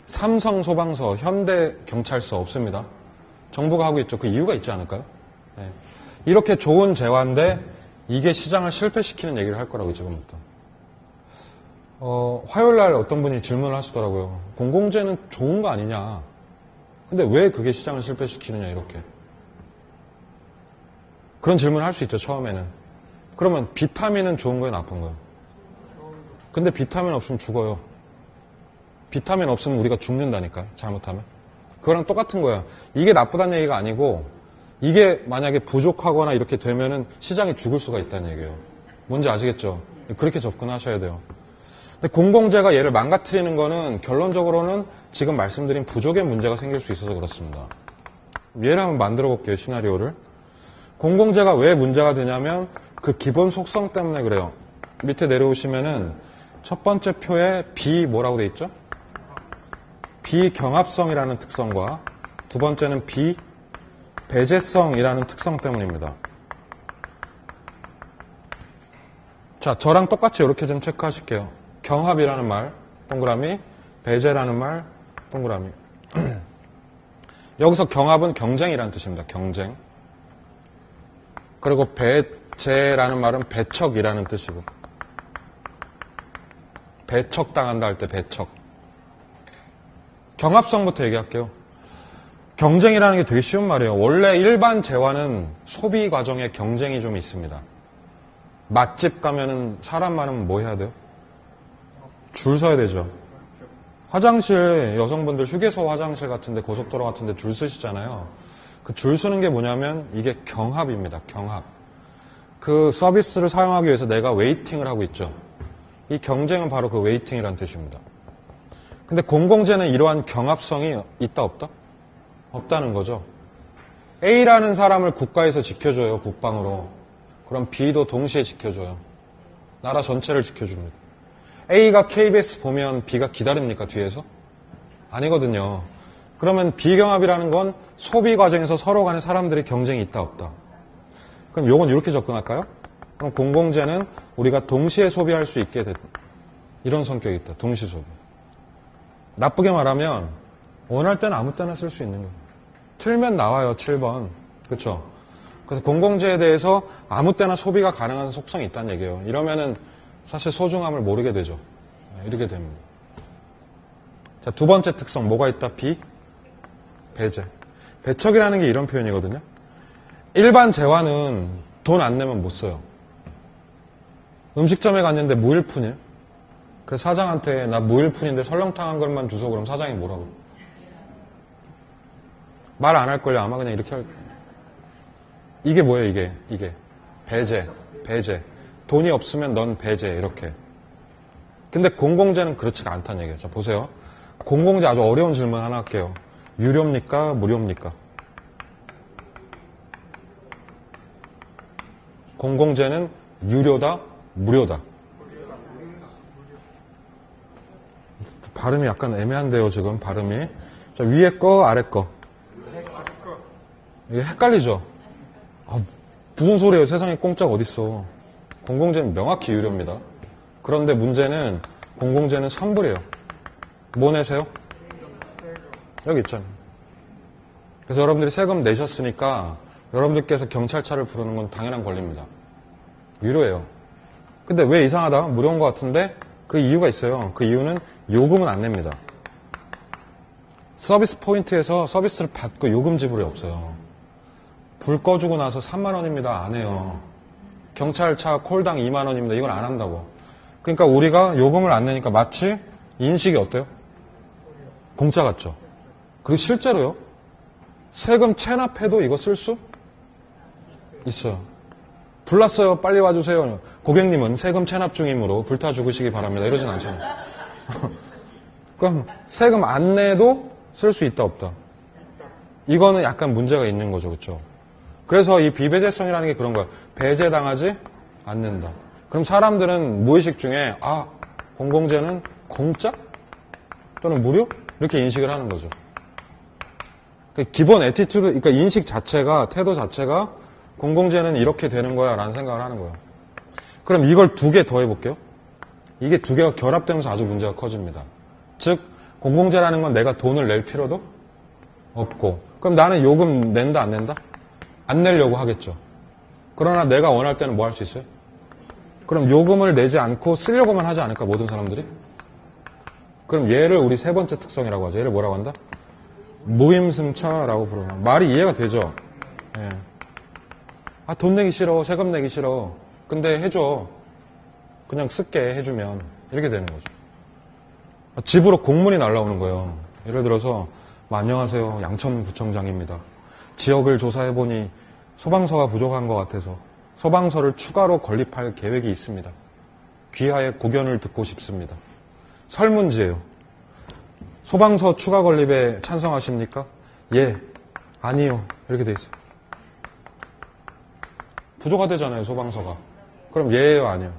삼성 소방서, 현대 경찰서 없습니다. 정부가 하고 있죠. 그 이유가 있지 않을까요? 네. 이렇게 좋은 재화인데 이게 시장을 실패시키는 얘기를 할 거라고요, 지금부터. 화요일 날 어떤 분이 질문을 하시더라고요. 공공재는 좋은 거 아니냐? 근데 왜 그게 시장을 실패시키느냐, 이렇게. 그런 질문을 할 수 있죠, 처음에는. 그러면 비타민은 좋은 거예요, 나쁜 거예요? 근데 비타민 없으면 죽어요. 비타민 없으면 우리가 죽는다니까요, 잘못하면. 그거랑 똑같은 거야. 이게 나쁘다는 얘기가 아니고 이게 만약에 부족하거나 이렇게 되면은 시장이 죽을 수가 있다는 얘기예요. 뭔지 아시겠죠? 그렇게 접근하셔야 돼요. 근데 공공재가 얘를 망가뜨리는 거는 결론적으로는 지금 말씀드린 부족의 문제가 생길 수 있어서 그렇습니다. 예를 한번 만들어 볼게요, 시나리오를. 공공재가 왜 문제가 되냐면 그 기본 속성 때문에 그래요. 밑에 내려오시면은 첫 번째 표에 뭐라고 돼 있죠? 비경합성이라는 특성과 두 번째는 배제성이라는 특성 때문입니다. 자, 저랑 똑같이 이렇게 좀 체크하실게요. 경합이라는 말, 동그라미, 배제라는 말, 동그라미. 여기서 경합은 경쟁이라는 뜻입니다. 경쟁. 그리고 배제라는 말은 배척이라는 뜻이고. 배척당한다 할 때 배척. 경합성부터 얘기할게요. 경쟁이라는 게 되게 쉬운 말이에요. 원래 일반 재화는 소비 과정에 경쟁이 좀 있습니다. 맛집 가면은 사람 많으면 뭐 해야 돼요? 줄 서야 되죠. 화장실, 여성분들 휴게소 화장실 같은데 고속도로 같은데 줄 서시잖아요. 그 줄 서는 게 뭐냐면 이게 경합입니다. 경합. 그 서비스를 사용하기 위해서 내가 웨이팅을 하고 있죠. 이 경쟁은 바로 그 웨이팅이라는 뜻입니다. 근데 공공재는 이러한 경합성이 있다 없다? 없다는 거죠. A라는 사람을 국가에서 지켜줘요. 국방으로. 그럼 B도 동시에 지켜줘요. 나라 전체를 지켜줍니다. A가 KBS 보면 B가 기다립니까? 뒤에서? 아니거든요. 그러면 비경합이라는 건 소비 과정에서 서로 간에 사람들이 경쟁이 있다 없다. 그럼 요건 이렇게 접근할까요? 그럼 공공재는 우리가 동시에 소비할 수 있게 됐다. 이런 성격이 있다. 동시 소비. 나쁘게 말하면 원할 때는 아무 때나 쓸 수 있는 거예요. 틀면 나와요. 7번. 그렇죠? 그래서 공공재에 대해서 아무 때나 소비가 가능한 속성이 있다는 얘기예요. 이러면은 사실 소중함을 모르게 되죠. 이렇게 됩니다. 자, 두 번째 특성 뭐가 있다? 비? 배제. 배척이라는 게 이런 표현이거든요. 일반 재화는 돈 안 내면 못 써요. 음식점에 갔는데 무일푼이에요. 그래서 사장한테 나 무일푼인데 설렁탕 한 그릇만 주소 그럼 사장이 뭐라고? 말 안 할 걸요. 아마 그냥 이렇게 할 거예요. 이게 뭐예요, 이게? 배제. 배제. 돈이 없으면 넌 배제, 이렇게. 근데 공공재는 그렇지가 않다는 얘기예요. 자, 보세요. 공공재 아주 어려운 질문 하나 할게요. 유료입니까? 무료입니까? 공공재는 유료다? 무료다? 발음이 약간 애매한데요, 지금 발음이. 자, 위에 거, 아래 거. 이게 헷갈리죠? 아, 무슨 소리예요? 세상에 공짜가 어딨어. 공공재는 명확히 유료입니다. 그런데 문제는 공공재는 선불이에요. 뭐 내세요? 여기 있잖아요. 그래서 여러분들이 세금 내셨으니까 여러분들께서 경찰차를 부르는 건 당연한 권리입니다. 유료예요. 근데 왜 이상하다? 무료인 것 같은데 그 이유가 있어요. 그 이유는 요금은 안 냅니다. 서비스 포인트에서 서비스를 받고 요금 지불이 없어요. 불 꺼주고 나서 3만 원입니다. 안 해요. 경찰차 콜당 2만 원입니다. 이건 안 한다고. 그러니까 우리가 요금을 안 내니까 마치 인식이 어때요? 공짜 같죠? 그리고 실제로요. 세금 체납해도 이거 쓸 수 있어요. 불났어요. 빨리 와주세요. 고객님은 세금 체납 중이므로 불타 죽으시기 바랍니다. 이러진 않잖아요. 그럼 세금 안 내도 쓸 수 있다 없다. 이거는 약간 문제가 있는 거죠. 그렇죠? 그래서 이 비배제성이라는 게 그런 거예요. 배제당하지 않는다. 그럼 사람들은 무의식 중에 공공재는 공짜? 또는 무료? 이렇게 인식을 하는 거죠. 기본 애티튜드, 그러니까 인식 자체가, 태도 자체가 공공재는 이렇게 되는 거야 라는 생각을 하는 거예요. 그럼 이걸 두 개 더 해볼게요. 이게 두 개가 결합되면서 아주 문제가 커집니다. 즉 공공재라는 건 내가 돈을 낼 필요도 없고, 그럼 나는 요금 낸다 안 낸다? 안 내려고 하겠죠. 그러나 내가 원할 때는 뭐 할 수 있어요? 그럼 요금을 내지 않고 쓰려고만 하지 않을까 모든 사람들이? 그럼 얘를 우리 세 번째 특성이라고 하죠. 얘를 뭐라고 한다? 무임승차라고 부르는. 말이 이해가 되죠? 예. 돈 내기 싫어. 세금 내기 싫어. 근데 해줘. 그냥 쓸게 해주면. 이렇게 되는 거죠. 집으로 공문이 날라오는 거예요. 예를 들어서 안녕하세요. 양천구청장입니다. 지역을 조사해보니 소방서가 부족한 것 같아서 소방서를 추가로 건립할 계획이 있습니다. 귀하의 고견을 듣고 싶습니다. 설문지예요. 소방서 추가 건립에 찬성하십니까? 예. 아니요. 이렇게 돼 있어요. 부족하대잖아요, 소방서가. 그럼 예예요, 아니요?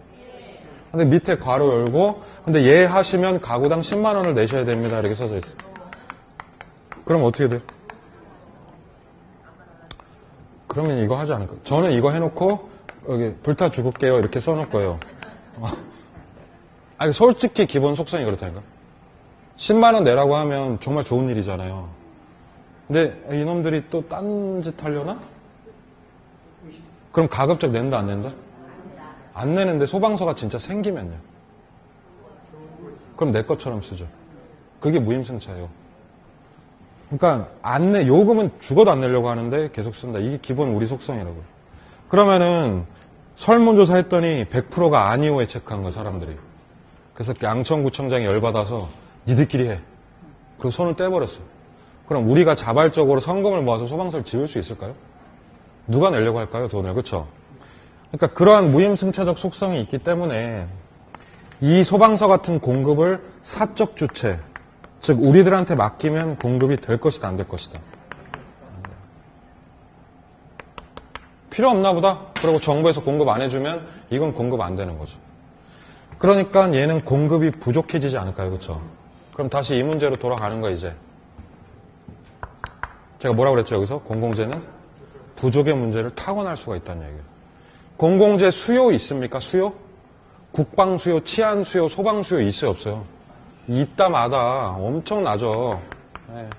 근데 밑에 괄호 열고, 근데 예 하시면 가구당 10만 원을 내셔야 됩니다. 이렇게 써져 있어요. 그럼 어떻게 돼요? 그러면 이거 하지 않을까? 저는 이거 해놓고, 여기 불타 죽을게요. 이렇게 써놓을 거예요. 아니, 솔직히 기본 속성이 그렇다니까. 10만 원 내라고 하면 정말 좋은 일이잖아요. 근데 이놈들이 또 딴짓 하려나? 그럼 가급적 낸다 안 낸다? 안 내는데 소방서가 진짜 생기면요. 그럼 내 것처럼 쓰죠. 그게 무임승차예요. 그러니까 요금은 죽어도 안 내려고 하는데 계속 쓴다. 이게 기본 우리 속성이라고요. 그러면은 설문조사 했더니 100%가 아니오에 체크한 거야, 사람들이. 그래서 양천구청장이 열받아서 니들끼리 해. 그리고 손을 떼버렸어. 그럼 우리가 자발적으로 성금을 모아서 소방서를 지을 수 있을까요? 누가 내려고 할까요? 돈을. 그렇죠? 그러니까 그러한 무임승차적 속성이 있기 때문에 이 소방서 같은 공급을 사적 주체, 즉 우리들한테 맡기면 공급이 될 것이다, 안 될 것이다. 필요 없나 보다. 그리고 정부에서 공급 안 해주면 이건 공급 안 되는 거죠. 그러니까 얘는 공급이 부족해지지 않을까요? 그렇죠? 그럼 다시 이 문제로 돌아가는 거예요, 이제. 제가 뭐라고 그랬죠, 여기서? 공공재는 부족의 문제를 타건할 수가 있다는 얘기예요. 공공재 수요 있습니까? 수요? 국방 수요, 치안 수요, 소방 수요 있어요, 없어요? 있다 마다 엄청나죠. 네.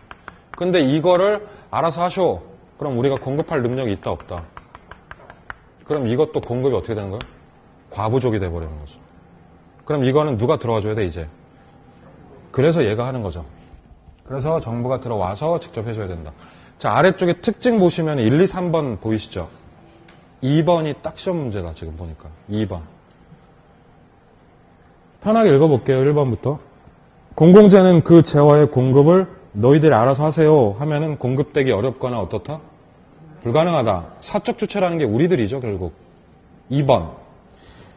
근데 이거를 알아서 하쇼. 그럼 우리가 공급할 능력이 있다, 없다? 그럼 이것도 공급이 어떻게 되는 거예요? 과부족이 돼버리는 거죠. 그럼 이거는 누가 들어와줘야 돼, 이제? 그래서 얘가 하는 거죠. 그래서 정부가 들어와서 직접 해줘야 된다. 자, 아래쪽에 특징 보시면 1, 2, 3번 보이시죠? 2번이 딱 시험 문제다, 지금 보니까. 2번. 편하게 읽어볼게요, 1번부터. 공공재는 그 재화의 공급을 너희들이 알아서 하세요 하면은 공급되기 어렵거나 어떻다? 불가능하다. 사적 주체라는 게 우리들이죠, 결국. 2번.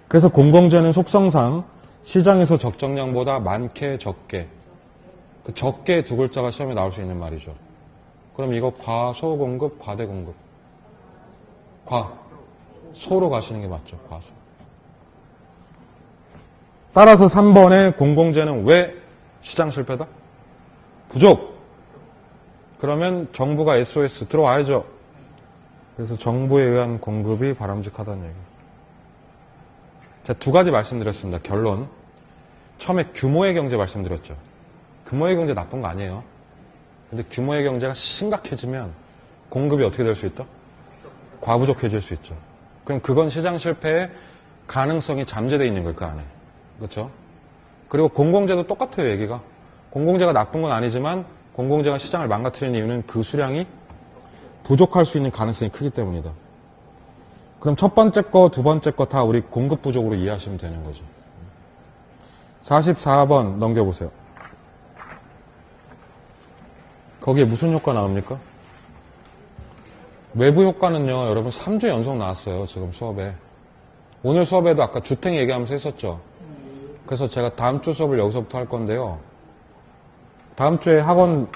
그래서 공공재는 속성상 시장에서 적정량보다 많게 적게. 그 적게 두 글자가 시험에 나올 수 있는 말이죠. 그럼 이거 과소공급, 과대공급. 소로 가시는 게 맞죠, 과소. 따라서 3번의 공공재는 왜 시장 실패다? 부족. 그러면 정부가 SOS 들어와야죠. 그래서 정부에 의한 공급이 바람직하다는 얘기. 제가 두 가지 말씀드렸습니다. 결론. 처음에 규모의 경제 말씀드렸죠. 규모의 경제 나쁜 거 아니에요. 근데 규모의 경제가 심각해지면 공급이 어떻게 될 수 있다? 과부족해질 수 있죠. 그럼 그건 시장 실패의 가능성이 잠재되어 있는 거예요, 그 안에. 그렇죠? 그리고 공공재도 똑같아요, 얘기가. 공공재가 나쁜 건 아니지만 공공재가 시장을 망가뜨리는 이유는 그 수량이 부족할 수 있는 가능성이 크기 때문이다. 그럼 첫 번째 거, 두 번째 거 다 우리 공급 부족으로 이해하시면 되는 거죠. 44번 넘겨보세요. 거기에 무슨 효과 나옵니까? 외부 효과는요, 여러분 3주 연속 나왔어요, 지금 수업에. 오늘 수업에도 아까 주택 얘기하면서 했었죠. 그래서 제가 다음 주 수업을 여기서부터 할 건데요. 다음 주에 학원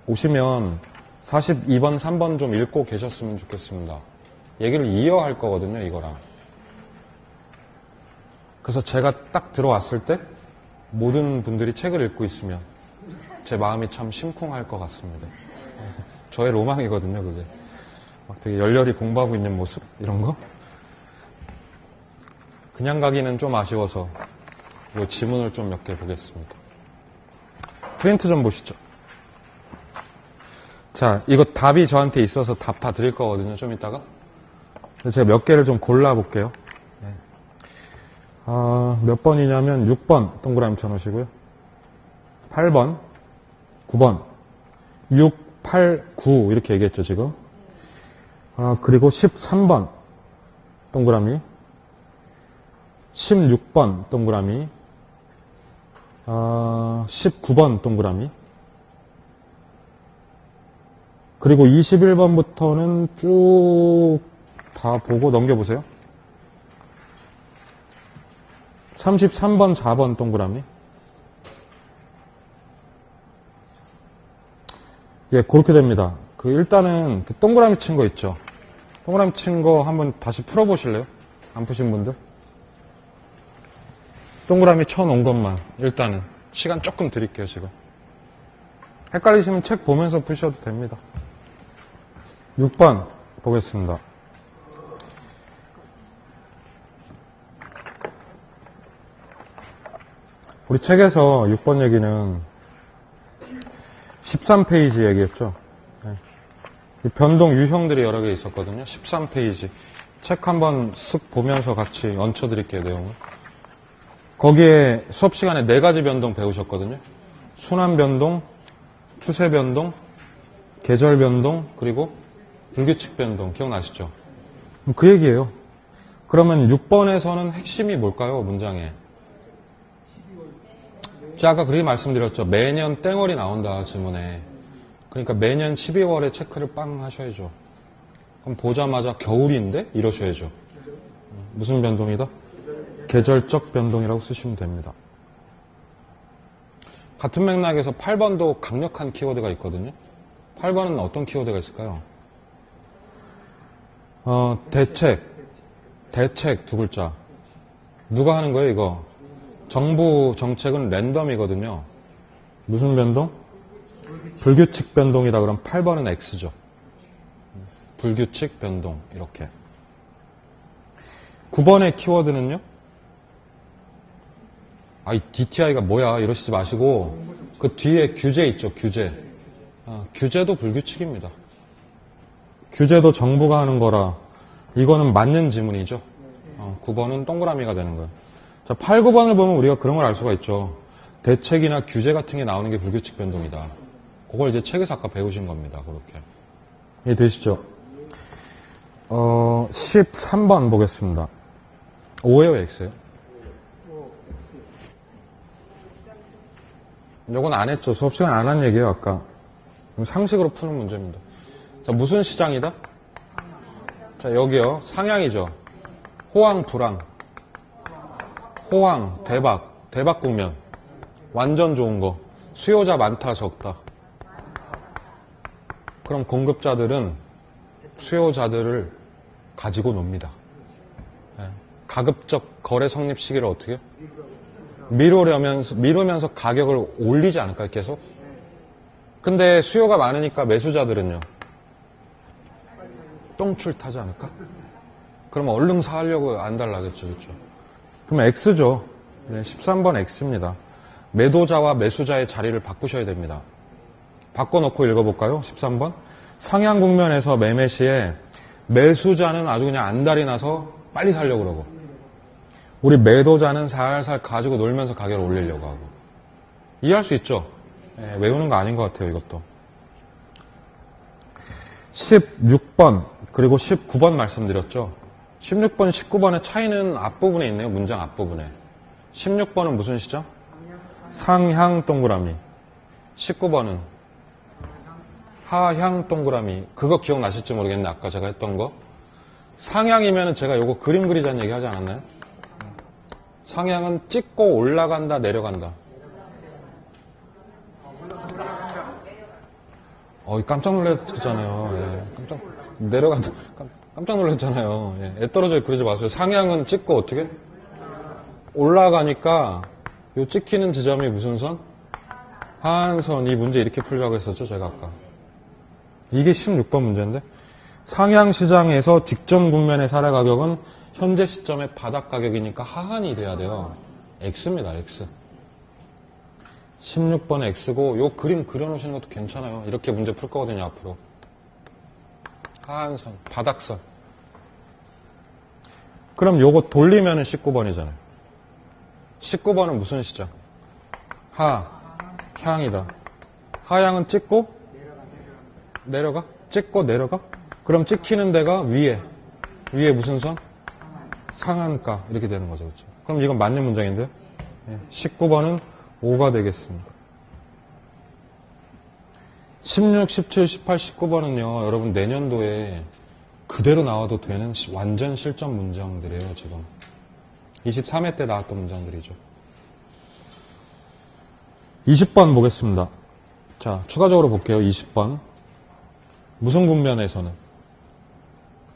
오시면 42번, 3번 좀 읽고 계셨으면 좋겠습니다. 얘기를 이어할 거거든요, 이거랑. 그래서 제가 딱 들어왔을 때 모든 분들이 책을 읽고 있으면 제 마음이 참 심쿵할 것 같습니다. 저의 로망이거든요, 그게. 막 되게 열렬히 공부하고 있는 모습? 이런 거? 그냥 가기는 좀 아쉬워서 이 지문을 좀 몇 개 보겠습니다. 프린트 좀 보시죠. 자, 이거 답이 저한테 있어서 답 다 드릴 거거든요, 좀 이따가. 제가 몇 개를 좀 골라볼게요. 네. 몇 번이냐면 6번 동그라미 쳐놓으시고요. 8번, 9번, 6, 8, 9 이렇게 얘기했죠, 지금. 그리고 13번 동그라미, 16번 동그라미, 19번 동그라미, 그리고 21번부터는 쭉 다 보고 넘겨보세요. 33번, 4번 동그라미. 예, 그렇게 됩니다. 일단은 동그라미 친 거 있죠. 동그라미 친 거 한번 다시 풀어보실래요? 안 푸신 분들? 동그라미 쳐놓은 것만 일단은 시간 조금 드릴게요, 지금. 헷갈리시면 책 보면서 푸셔도 됩니다. 6번 보겠습니다. 우리 책에서 6번 얘기는 13페이지 얘기했죠. 네. 변동 유형들이 여러 개 있었거든요. 13페이지. 책 한번 쓱 보면서 같이 얹혀드릴게요, 내용을. 거기에 수업 시간에 4가지 변동 배우셨거든요. 순환 변동, 추세 변동, 계절 변동, 그리고 불규칙 변동. 기억나시죠? 그 얘기예요. 그러면 6번에서는 핵심이 뭘까요, 문장에? 제가 아까 그렇게 말씀드렸죠. 매년 땡월이 나온다, 지문에. 그러니까 매년 12월에 체크를 빵 하셔야죠. 그럼 보자마자 겨울인데? 이러셔야죠. 무슨 변동이다? 계절적 변동이라고 쓰시면 됩니다. 같은 맥락에서 8번도 강력한 키워드가 있거든요. 8번은 어떤 키워드가 있을까요? 대책 두 글자. 누가 하는 거예요, 이거? 정부 정책은 랜덤이거든요. 무슨 변동? 불규칙 변동이다. 그럼 8번은 X죠. 불규칙 변동, 이렇게. 9번의 키워드는요? 이 DTI가 뭐야 이러시지 마시고 그 뒤에 규제 있죠, 규제. 규제도 불규칙입니다. 규제도 정부가 하는 거라 이거는 맞는 지문이죠. 9번은 동그라미가 되는 거예요. 자, 8, 9번을 보면 우리가 그런 걸 알 수가 있죠. 대책이나 규제 같은 게 나오는 게 불규칙 변동이다. 그걸 이제 책에서 아까 배우신 겁니다. 그렇게. 이해되시죠? 13번 보겠습니다. O예요, X예요? 요건 안 했죠. 수업 시간 안 한 얘기예요, 아까. 상식으로 푸는 문제입니다. 자, 무슨 시장이다? 자, 여기요. 상향이죠. 호황, 불황. 호황, 대박 국면. 완전 좋은 거. 수요자 많다, 적다. 그럼 공급자들은 수요자들을 가지고 놉니다. 가급적 거래 성립 시기를 어떻게 해요? 미루면서 가격을 올리지 않을까요, 계속? 근데 수요가 많으니까 매수자들은요? 똥줄 타지 않을까? 그러면 얼른 사려고 안 달라겠죠, 그렇죠? 그럼 X죠. 네, 13번 X입니다. 매도자와 매수자의 자리를 바꾸셔야 됩니다. 바꿔놓고 읽어볼까요? 13번. 상향 국면에서 매매 시에 매수자는 아주 그냥 안달이 나서 빨리 사려고 그러고 우리 매도자는 살살 가지고 놀면서 가격을 올리려고 하고. 이해할 수 있죠? 네, 외우는 거 아닌 것 같아요, 이것도. 16번 그리고 19번 말씀드렸죠. 16번, 19번의 차이는 앞부분에 있네요. 문장 앞부분에. 16번은 무슨 시장? 상향 동그라미. 19번은 하향 동그라미. 그거 기억나실지 모르겠네. 아까 제가 했던 거. 상향이면 제가 요거 그림 그리자는 얘기 하지 않았나요? 상향은 찍고 올라간다, 내려간다. 깜짝 놀랐잖아요. 예, 내려간다. 깜짝 놀랐잖아요. 예, 애 떨어져 그러지 마세요. 상향은 찍고 어떻게? 올라가니까 요 찍히는 지점이 무슨 선? 하한선. 이 문제 이렇게 풀려고 했었죠, 제가 아까. 이게 16번 문제인데. 상향 시장에서 직전 국면의 사례 가격은 현재 시점의 바닥 가격이니까 하한이 돼야 돼요. X입니다, X. 16번 X고, 요 그림 그려놓으시는 것도 괜찮아요. 이렇게 문제 풀 거거든요, 앞으로. 하한선, 바닥선. 그럼 요거 돌리면은 19번이잖아요. 19번은 무슨 시장? 향이다. 하향은 찍고, 내려가? 찍고 내려가? 그럼 찍히는 데가 위에 무슨 선? 상한가. 이렇게 되는 거죠. 그렇죠? 그럼 이건 맞는 문장인데요. 19번은 5가 되겠습니다. 16, 17, 18, 19번은요. 여러분 내년도에 그대로 나와도 되는 완전 실전 문장들이에요. 지금 23회 때 나왔던 문장들이죠. 20번 보겠습니다. 자, 추가적으로 볼게요. 20번. 무슨 국면에서는?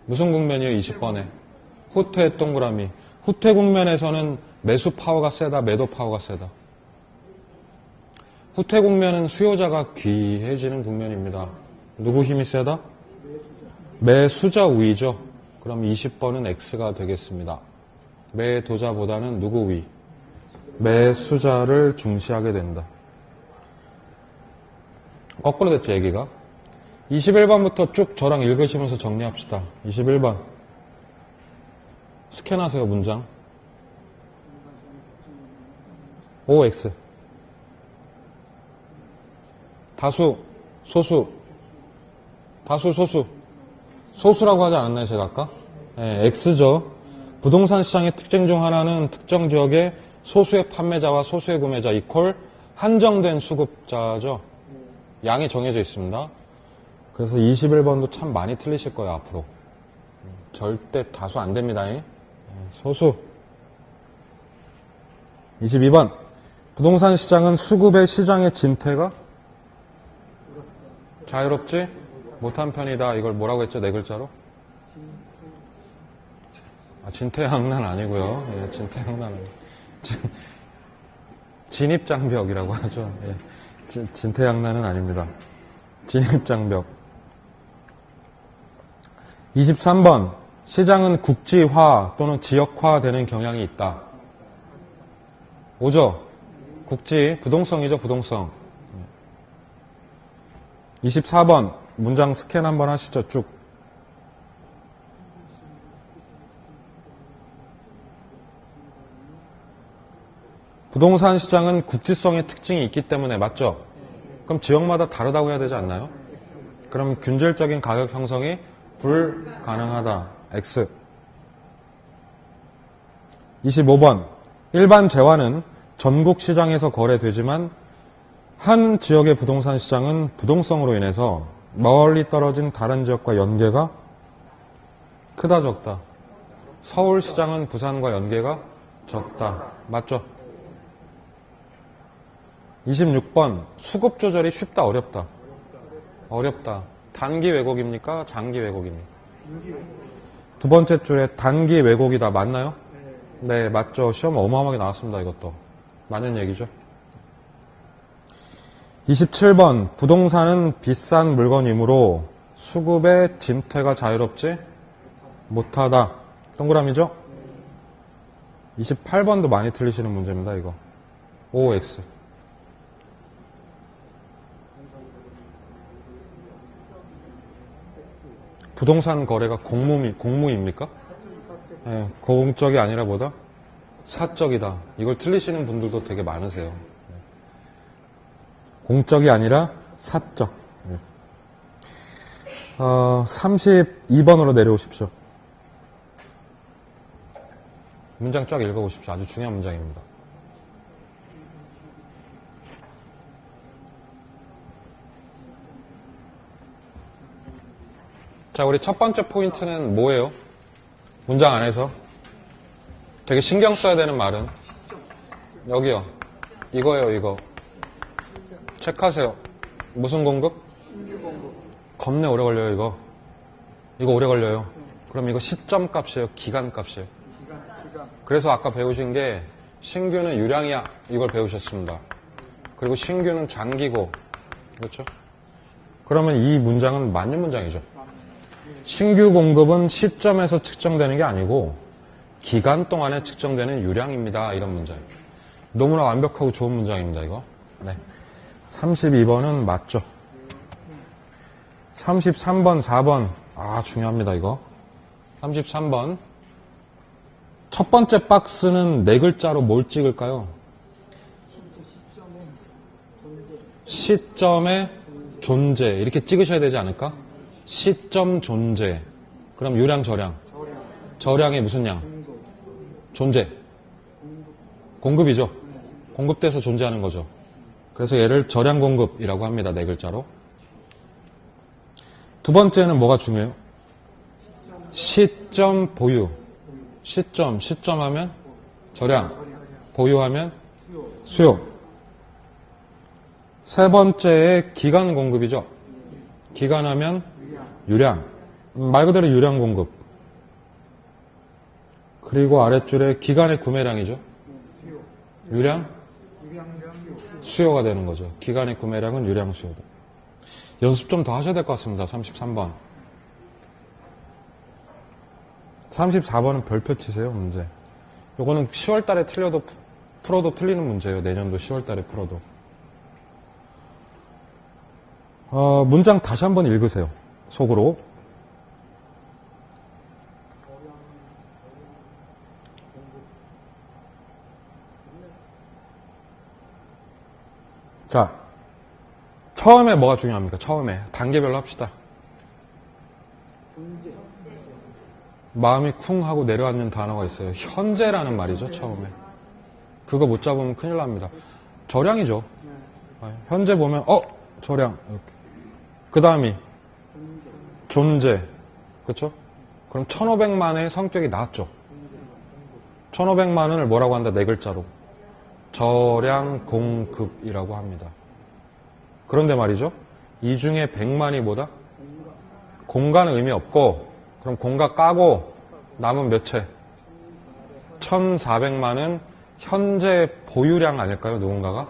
무슨 국면이에요? 20번에. 후퇴 동그라미. 후퇴 국면에서는 매수 파워가 세다, 매도 파워가 세다. 후퇴 국면은 수요자가 귀해지는 국면입니다. 누구 힘이 세다? 매수자 우위죠. 그럼 20번은 X가 되겠습니다. 매도자보다는 누구 위? 매수자를 중시하게 된다. 거꾸로 됐죠, 얘기가. 21번부터 쭉 저랑 읽으시면서 정리합시다. 21번. 스캔하세요, 문장. OX. 다수, 소수. 다수, 소수. 소수라고 하지 않았나요, 제가 아까? 네, X죠. 부동산 시장의 특징 중 하나는 특정 지역의 소수의 판매자와 소수의 구매자 이퀄 한정된 수급자죠. 양이 정해져 있습니다. 그래서 21번도 참 많이 틀리실 거예요, 앞으로. 절대 다수 안 됩니다. 소수. 22번. 부동산 시장은 수급의 시장의 진퇴가 자유롭지 못한 편이다. 이걸 뭐라고 했죠? 네 글자로? 진퇴양난 아니고요. 예, 진퇴양난 아니고. 진입장벽이라고 하죠. 예, 진퇴양난은 아닙니다. 진입장벽. 23번. 시장은 국지화 또는 지역화되는 경향이 있다. 오죠? 국지, 부동성이죠, 부동성. 24번. 문장 스캔 한번 하시죠, 쭉. 부동산 시장은 국지성의 특징이 있기 때문에 맞죠? 그럼 지역마다 다르다고 해야 되지 않나요? 그럼 균질적인 가격 형성이 불가능하다. X. 25번. 일반 재화는 전국 시장에서 거래되지만 한 지역의 부동산 시장은 부동성으로 인해서 멀리 떨어진 다른 지역과 연계가 크다 적다. 서울 시장은 부산과 연계가 적다. 맞죠? 26번. 수급 조절이 쉽다 어렵다. 어렵다. 단기 왜곡입니까? 장기 왜곡입니까? 두 번째 줄에 단기 왜곡이다. 맞나요? 네, 맞죠. 시험 어마어마하게 나왔습니다. 이것도. 맞는 얘기죠. 27번. 부동산은 비싼 물건이므로 수급의 진퇴가 자유롭지 못하다. 동그라미죠? 28번도 많이 틀리시는 문제입니다. 이거. OX. 부동산 거래가 공무입니까? 네, 공적이 아니라 뭐다? 사적이다. 이걸 틀리시는 분들도 되게 많으세요. 공적이 아니라 사적. 32번으로 내려오십시오. 문장 쫙 읽어보십시오. 아주 중요한 문장입니다. 자, 우리 첫 번째 포인트는 뭐예요? 문장 안에서 되게 신경 써야 되는 말은 여기요. 이거예요, 이거. 체크하세요. 무슨 공급? 겁내 오래 걸려요, 이거. 이거 오래 걸려요. 그럼 이거 시점 값이에요, 기간 값이에요. 그래서 아까 배우신 게 신규는 유량이야. 이걸 배우셨습니다. 그리고 신규는 장기고. 그렇죠? 그러면 이 문장은 맞는 문장이죠. 신규 공급은 시점에서 측정되는 게 아니고 기간 동안에 측정되는 유량입니다. 이런 문장. 너무나 완벽하고 좋은 문장입니다. 이거. 네. 32번은 맞죠. 33번, 4번. 중요합니다. 이거. 33번. 첫 번째 박스는 네 글자로 뭘 찍을까요? 시점의 존재. 이렇게 찍으셔야 되지 않을까? 시점 존재. 그럼 유량, 저량. 저량의 무슨 양? 존재. 공급이죠. 공급돼서 존재하는 거죠. 그래서 얘를 저량 공급이라고 합니다. 네 글자로. 두 번째는 뭐가 중요해요? 시점 보유. 시점하면 저량. 보유하면 수요. 세 번째에 기간 공급이죠. 기간하면 유량. 말 그대로 유량 공급. 그리고 아랫줄에 기간의 구매량이죠. 유량? 수요가 되는 거죠. 기간의 구매량은 유량 수요다. 연습 좀 더 하셔야 될 것 같습니다. 33번. 34번은 별표 치세요, 문제. 요거는 10월 달에 풀어도 틀리는 문제예요. 내년도 10월 달에 풀어도. 문장 다시 한번 읽으세요. 속으로. 자, 처음에 뭐가 중요합니까? 처음에. 단계별로 합시다. 마음이 쿵 하고 내려앉는 단어가 있어요. 현재라는 말이죠, 처음에. 그거 못 잡으면 큰일 납니다. 저량이죠. 현재 보면 저량 이렇게. 그 다음이 존재. 그쵸? 그럼 1500만의 성격이 나왔죠. 1500만을 뭐라고 한다? 네 글자로. 저량 공급이라고 합니다. 그런데 말이죠. 이 중에 100만이 뭐다? 공간은 의미 없고, 그럼 공간 까고 남은 몇 채? 1400만은 현재 보유량 아닐까요? 누군가가?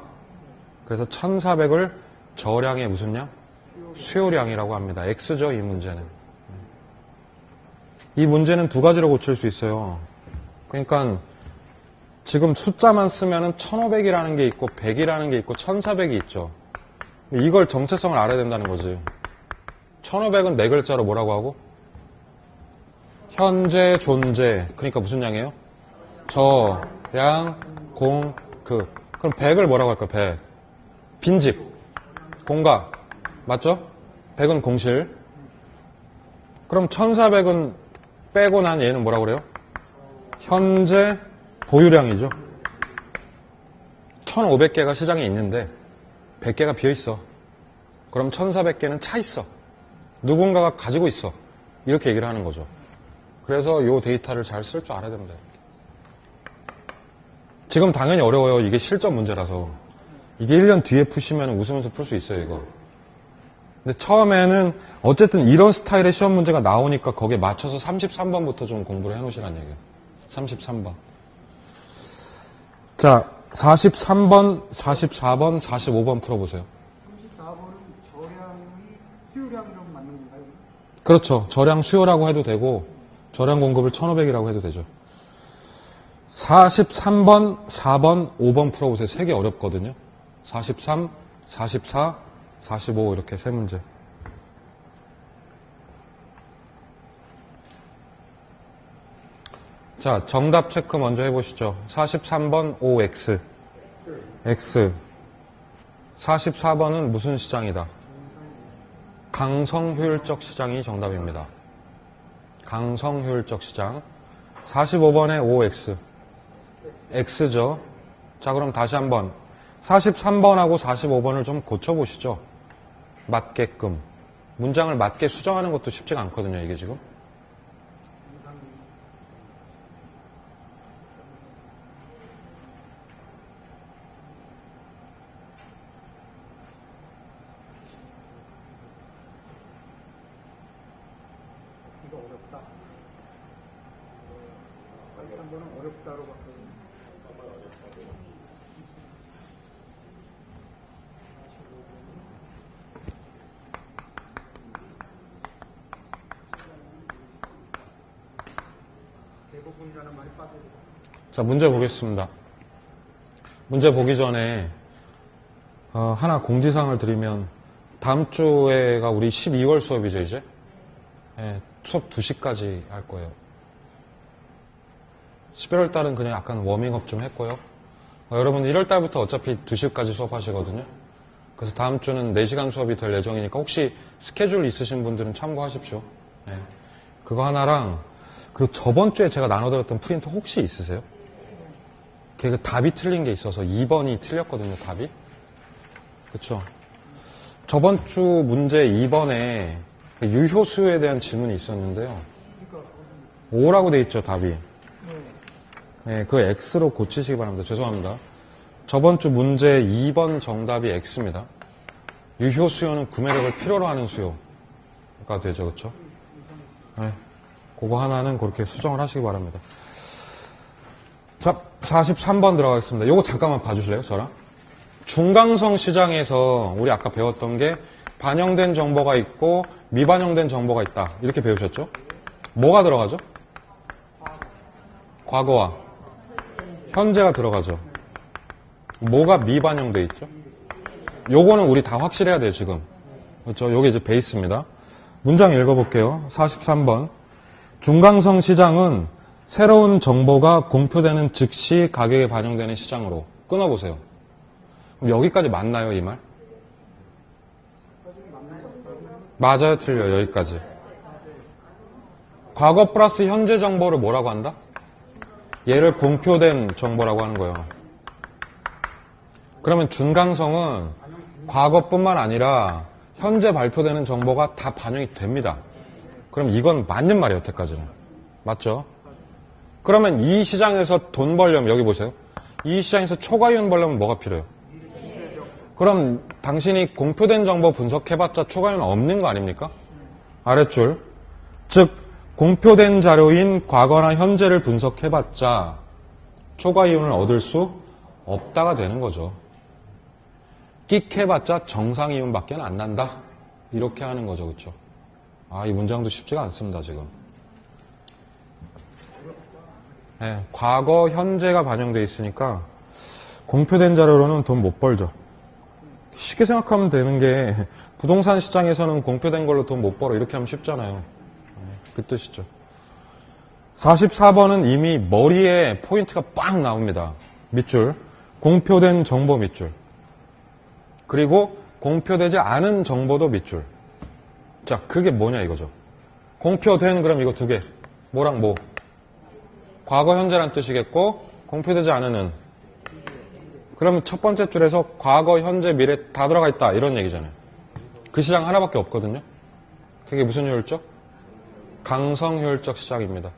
그래서 1400을 저량의 무슨 량? 수요량이라고 합니다. X죠, 이 문제는. 이 문제는 두 가지로 고칠 수 있어요. 그러니까 지금 숫자만 쓰면은 1500이라는 게 있고 100이라는 게 있고 1400이 있죠. 이걸 정체성을 알아야 된다는 거지. 1500은 네 글자로 뭐라고 하고? 현재, 존재. 그러니까 무슨 양이에요? 저량, 공급. 그럼 100을 뭐라고 할까요? 100. 빈집. 공가. 맞죠? 100은 공실. 그럼 1400은 빼고 난 얘는 뭐라고 그래요? 현재 보유량이죠. 1500개가 시장에 있는데 100개가 비어있어. 그럼 1400개는 차 있어. 누군가가 가지고 있어. 이렇게 얘기를 하는 거죠. 그래서 이 데이터를 잘 쓸 줄 알아야 됩니다. 지금 당연히 어려워요. 이게 실전 문제라서. 이게 1년 뒤에 푸시면 웃으면서 풀 수 있어요, 이거. 근데 처음에는 어쨌든 이런 스타일의 시험 문제가 나오니까 거기에 맞춰서 33번부터 좀 공부를 해놓으시라는 얘기예요. 33번. 자, 43번, 44번, 45번 풀어보세요. 34번은 저량이 수요량이라고 맞는 건가요? 그렇죠. 저량 수요라고 해도 되고 저량 공급을 1500이라고 해도 되죠. 43번, 4번, 5번 풀어보세요. 세 개 어렵거든요. 43, 44, 45 이렇게 세 문제. 자, 정답 체크 먼저 해보시죠. 43번 OX. X. 44번은 무슨 시장이다? 강성효율적 시장이 정답입니다. 강성효율적 시장. 45번에 OX. X죠. 자, 그럼 다시 한번 43번하고 45번을 좀 고쳐보시죠. 맞게끔. 문장을 맞게 수정하는 것도 쉽지가 않거든요, 이게 지금. 이거 어렵다. 43번은 어렵다로 바꿔요. 대부분이라는 말이 빠져요. 자, 문제 보겠습니다. 문제 보기 전에 하나 공지사항을 드리면 다음 주에가 우리 12월 수업이죠, 이제. 네, 수업 2시까지 할 거예요. 11월 달은 그냥 약간 워밍업 좀 했고요. 여러분 1월 달부터 어차피 2시까지 수업하시거든요. 그래서 다음 주는 4시간 수업이 될 예정이니까 혹시 스케줄 있으신 분들은 참고하십시오. 네. 그거 하나랑 그리고 저번 주에 제가 나눠드렸던 프린트 혹시 있으세요? 그 답이 틀린 게 있어서 2번이 틀렸거든요, 답이. 그쵸? 저번 주 문제 2번에 유효수요에 대한 질문이 있었는데요. 5라고 돼 있죠, 답이. 네, 그 X로 고치시기 바랍니다. 죄송합니다. 저번 주 문제 2번 정답이 X입니다. 유효수요는 구매력을 필요로 하는 수요가 되죠, 그쵸? 네. 그거 하나는 그렇게 수정을 하시기 바랍니다. 자, 43번 들어가겠습니다. 요거 잠깐만 봐주실래요, 저랑? 중강성 시장에서 우리 아까 배웠던 게 반영된 정보가 있고 미반영된 정보가 있다. 이렇게 배우셨죠? 뭐가 들어가죠? 과거와 현재가 들어가죠. 뭐가 미반영돼 있죠? 요거는 우리 다 확실해야 돼요, 지금. 그렇죠? 요게 이제 베이스입니다. 문장 읽어볼게요. 43번. 중강성 시장은 새로운 정보가 공표되는 즉시 가격에 반영되는 시장으로 끊어보세요. 그럼 여기까지 맞나요, 이 말? 맞아요, 틀려요, 여기까지. 과거 플러스 현재 정보를 뭐라고 한다? 얘를 공표된 정보라고 하는 거예요. 그러면 중강성은 과거뿐만 아니라 현재 발표되는 정보가 다 반영이 됩니다. 그럼 이건 맞는 말이에요, 여태까지는. 맞죠? 그러면 이 시장에서 돈 벌려면, 여기 보세요. 이 시장에서 초과이윤 벌려면 뭐가 필요해요? 그럼 당신이 공표된 정보 분석해봤자 초과이윤 없는 거 아닙니까? 아랫줄. 즉, 공표된 자료인 과거나 현재를 분석해봤자 초과이윤을 얻을 수 없다가 되는 거죠. 끽해봤자 정상이윤밖에 안 난다. 이렇게 하는 거죠. 그렇죠? 아, 이 문장도 쉽지가 않습니다. 지금. 네, 과거, 현재가 반영돼 있으니까 공표된 자료로는 돈 못 벌죠. 쉽게 생각하면 되는 게 부동산 시장에서는 공표된 걸로 돈 못 벌어. 이렇게 하면 쉽잖아요. 그 뜻이죠. 44번은 이미 머리에 포인트가 빵 나옵니다. 밑줄. 공표된 정보 밑줄. 그리고 공표되지 않은 정보도 밑줄. 자, 그게 뭐냐 이거죠. 공표된 그럼 이거 두 개. 뭐랑 뭐? 과거, 현재란 뜻이겠고 공표되지 않은 그러면 첫 번째 줄에서 과거, 현재, 미래 다 들어가 있다 이런 얘기잖아요. 그 시장 하나밖에 없거든요. 그게 무슨 효율적? 강성효율적 시장입니다.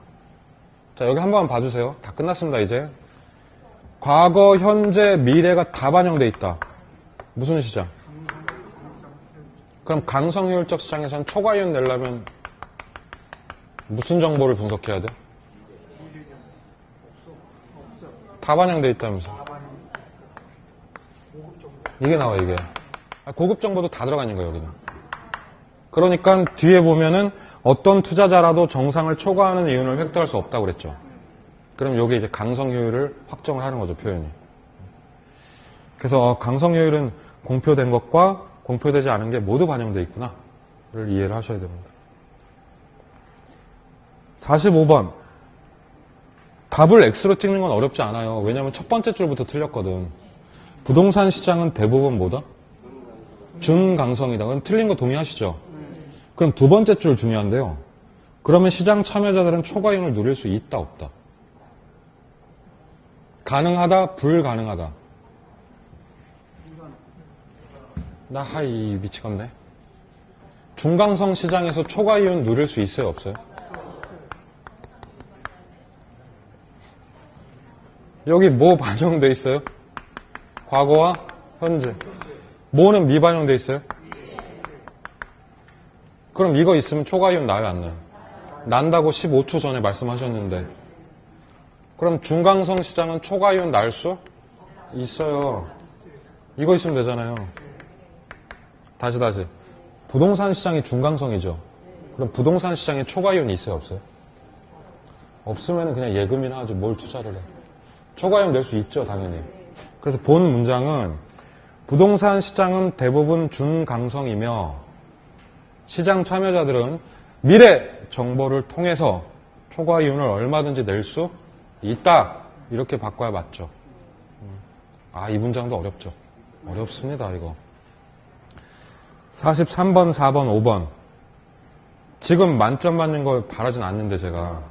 자, 여기 한번 봐주세요. 다 끝났습니다, 이제. 과거, 현재, 미래가 다 반영돼 있다. 무슨 시장? 그럼 강성효율적 시장에서는 초과이윤 내려면 무슨 정보를 분석해야 돼? 다 반영돼 있다면서. 이게 나와, 이게. 고급 정보도 다 들어가 있는 거예요, 여기는. 그러니까 뒤에 보면은 어떤 투자자라도 정상을 초과하는 이윤을 획득할 수 없다고 그랬죠. 그럼 여기 이제 강성효율을 확정을 하는 거죠, 표현이. 그래서 강성효율은 공표된 것과 공표되지 않은 게 모두 반영되어 있구나를 이해를 하셔야 됩니다. 45번. 답을 X로 찍는 건 어렵지 않아요. 왜냐하면 첫 번째 줄부터 틀렸거든. 부동산 시장은 대부분 뭐다? 준강성이다. 그럼 틀린 거 동의하시죠? 그럼 두 번째 줄 중요한데요. 그러면 시장 참여자들은 초과이윤을 누릴 수 있다, 없다? 가능하다, 불가능하다? 나 하이 미치겠네. 중강성 시장에서 초과이윤 누릴 수 있어요, 없어요? 여기 뭐 반영돼 있어요? 과거와 현재. 뭐는 미반영돼 있어요? 그럼 이거 있으면 초과이윤 나요, 안 나요? 난다고 15초 전에 말씀하셨는데. 그럼 중강성 시장은 초과이윤 날 수 있어요. 이거 있으면 되잖아요. 다시. 부동산 시장이 중강성이죠. 그럼 부동산 시장에 초과이윤이 있어요, 없어요? 없으면 그냥 예금이나 하지 뭘 투자를 해. 초과이윤 낼 수 있죠, 당연히. 그래서 본 문장은 부동산 시장은 대부분 준강성이며 시장 참여자들은 미래 정보를 통해서 초과이윤을 얼마든지 낼 수 있다. 이렇게 바꿔야 맞죠. 아, 이 문장도 어렵죠. 어렵습니다, 이거. 43번, 4번, 5번. 지금 만점 받는 걸 바라진 않는데 제가.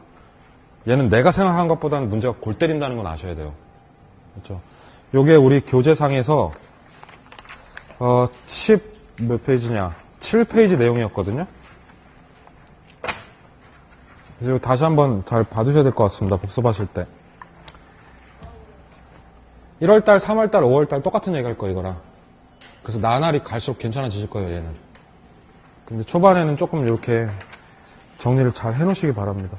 얘는 내가 생각한 것보다는 문제가 골 때린다는 건 아셔야 돼요. 그렇죠? 요게 우리 교재상에서 몇 페이지냐? 7페이지 내용이었거든요. 그래서 다시 한번 잘 봐두셔야 될 것 같습니다. 복습하실 때. 1월달, 3월달, 5월달 똑같은 얘기 할 거예요, 이거랑. 그래서 나날이 갈수록 괜찮아지실 거예요, 얘는. 근데 초반에는 조금 이렇게 정리를 잘 해놓으시기 바랍니다.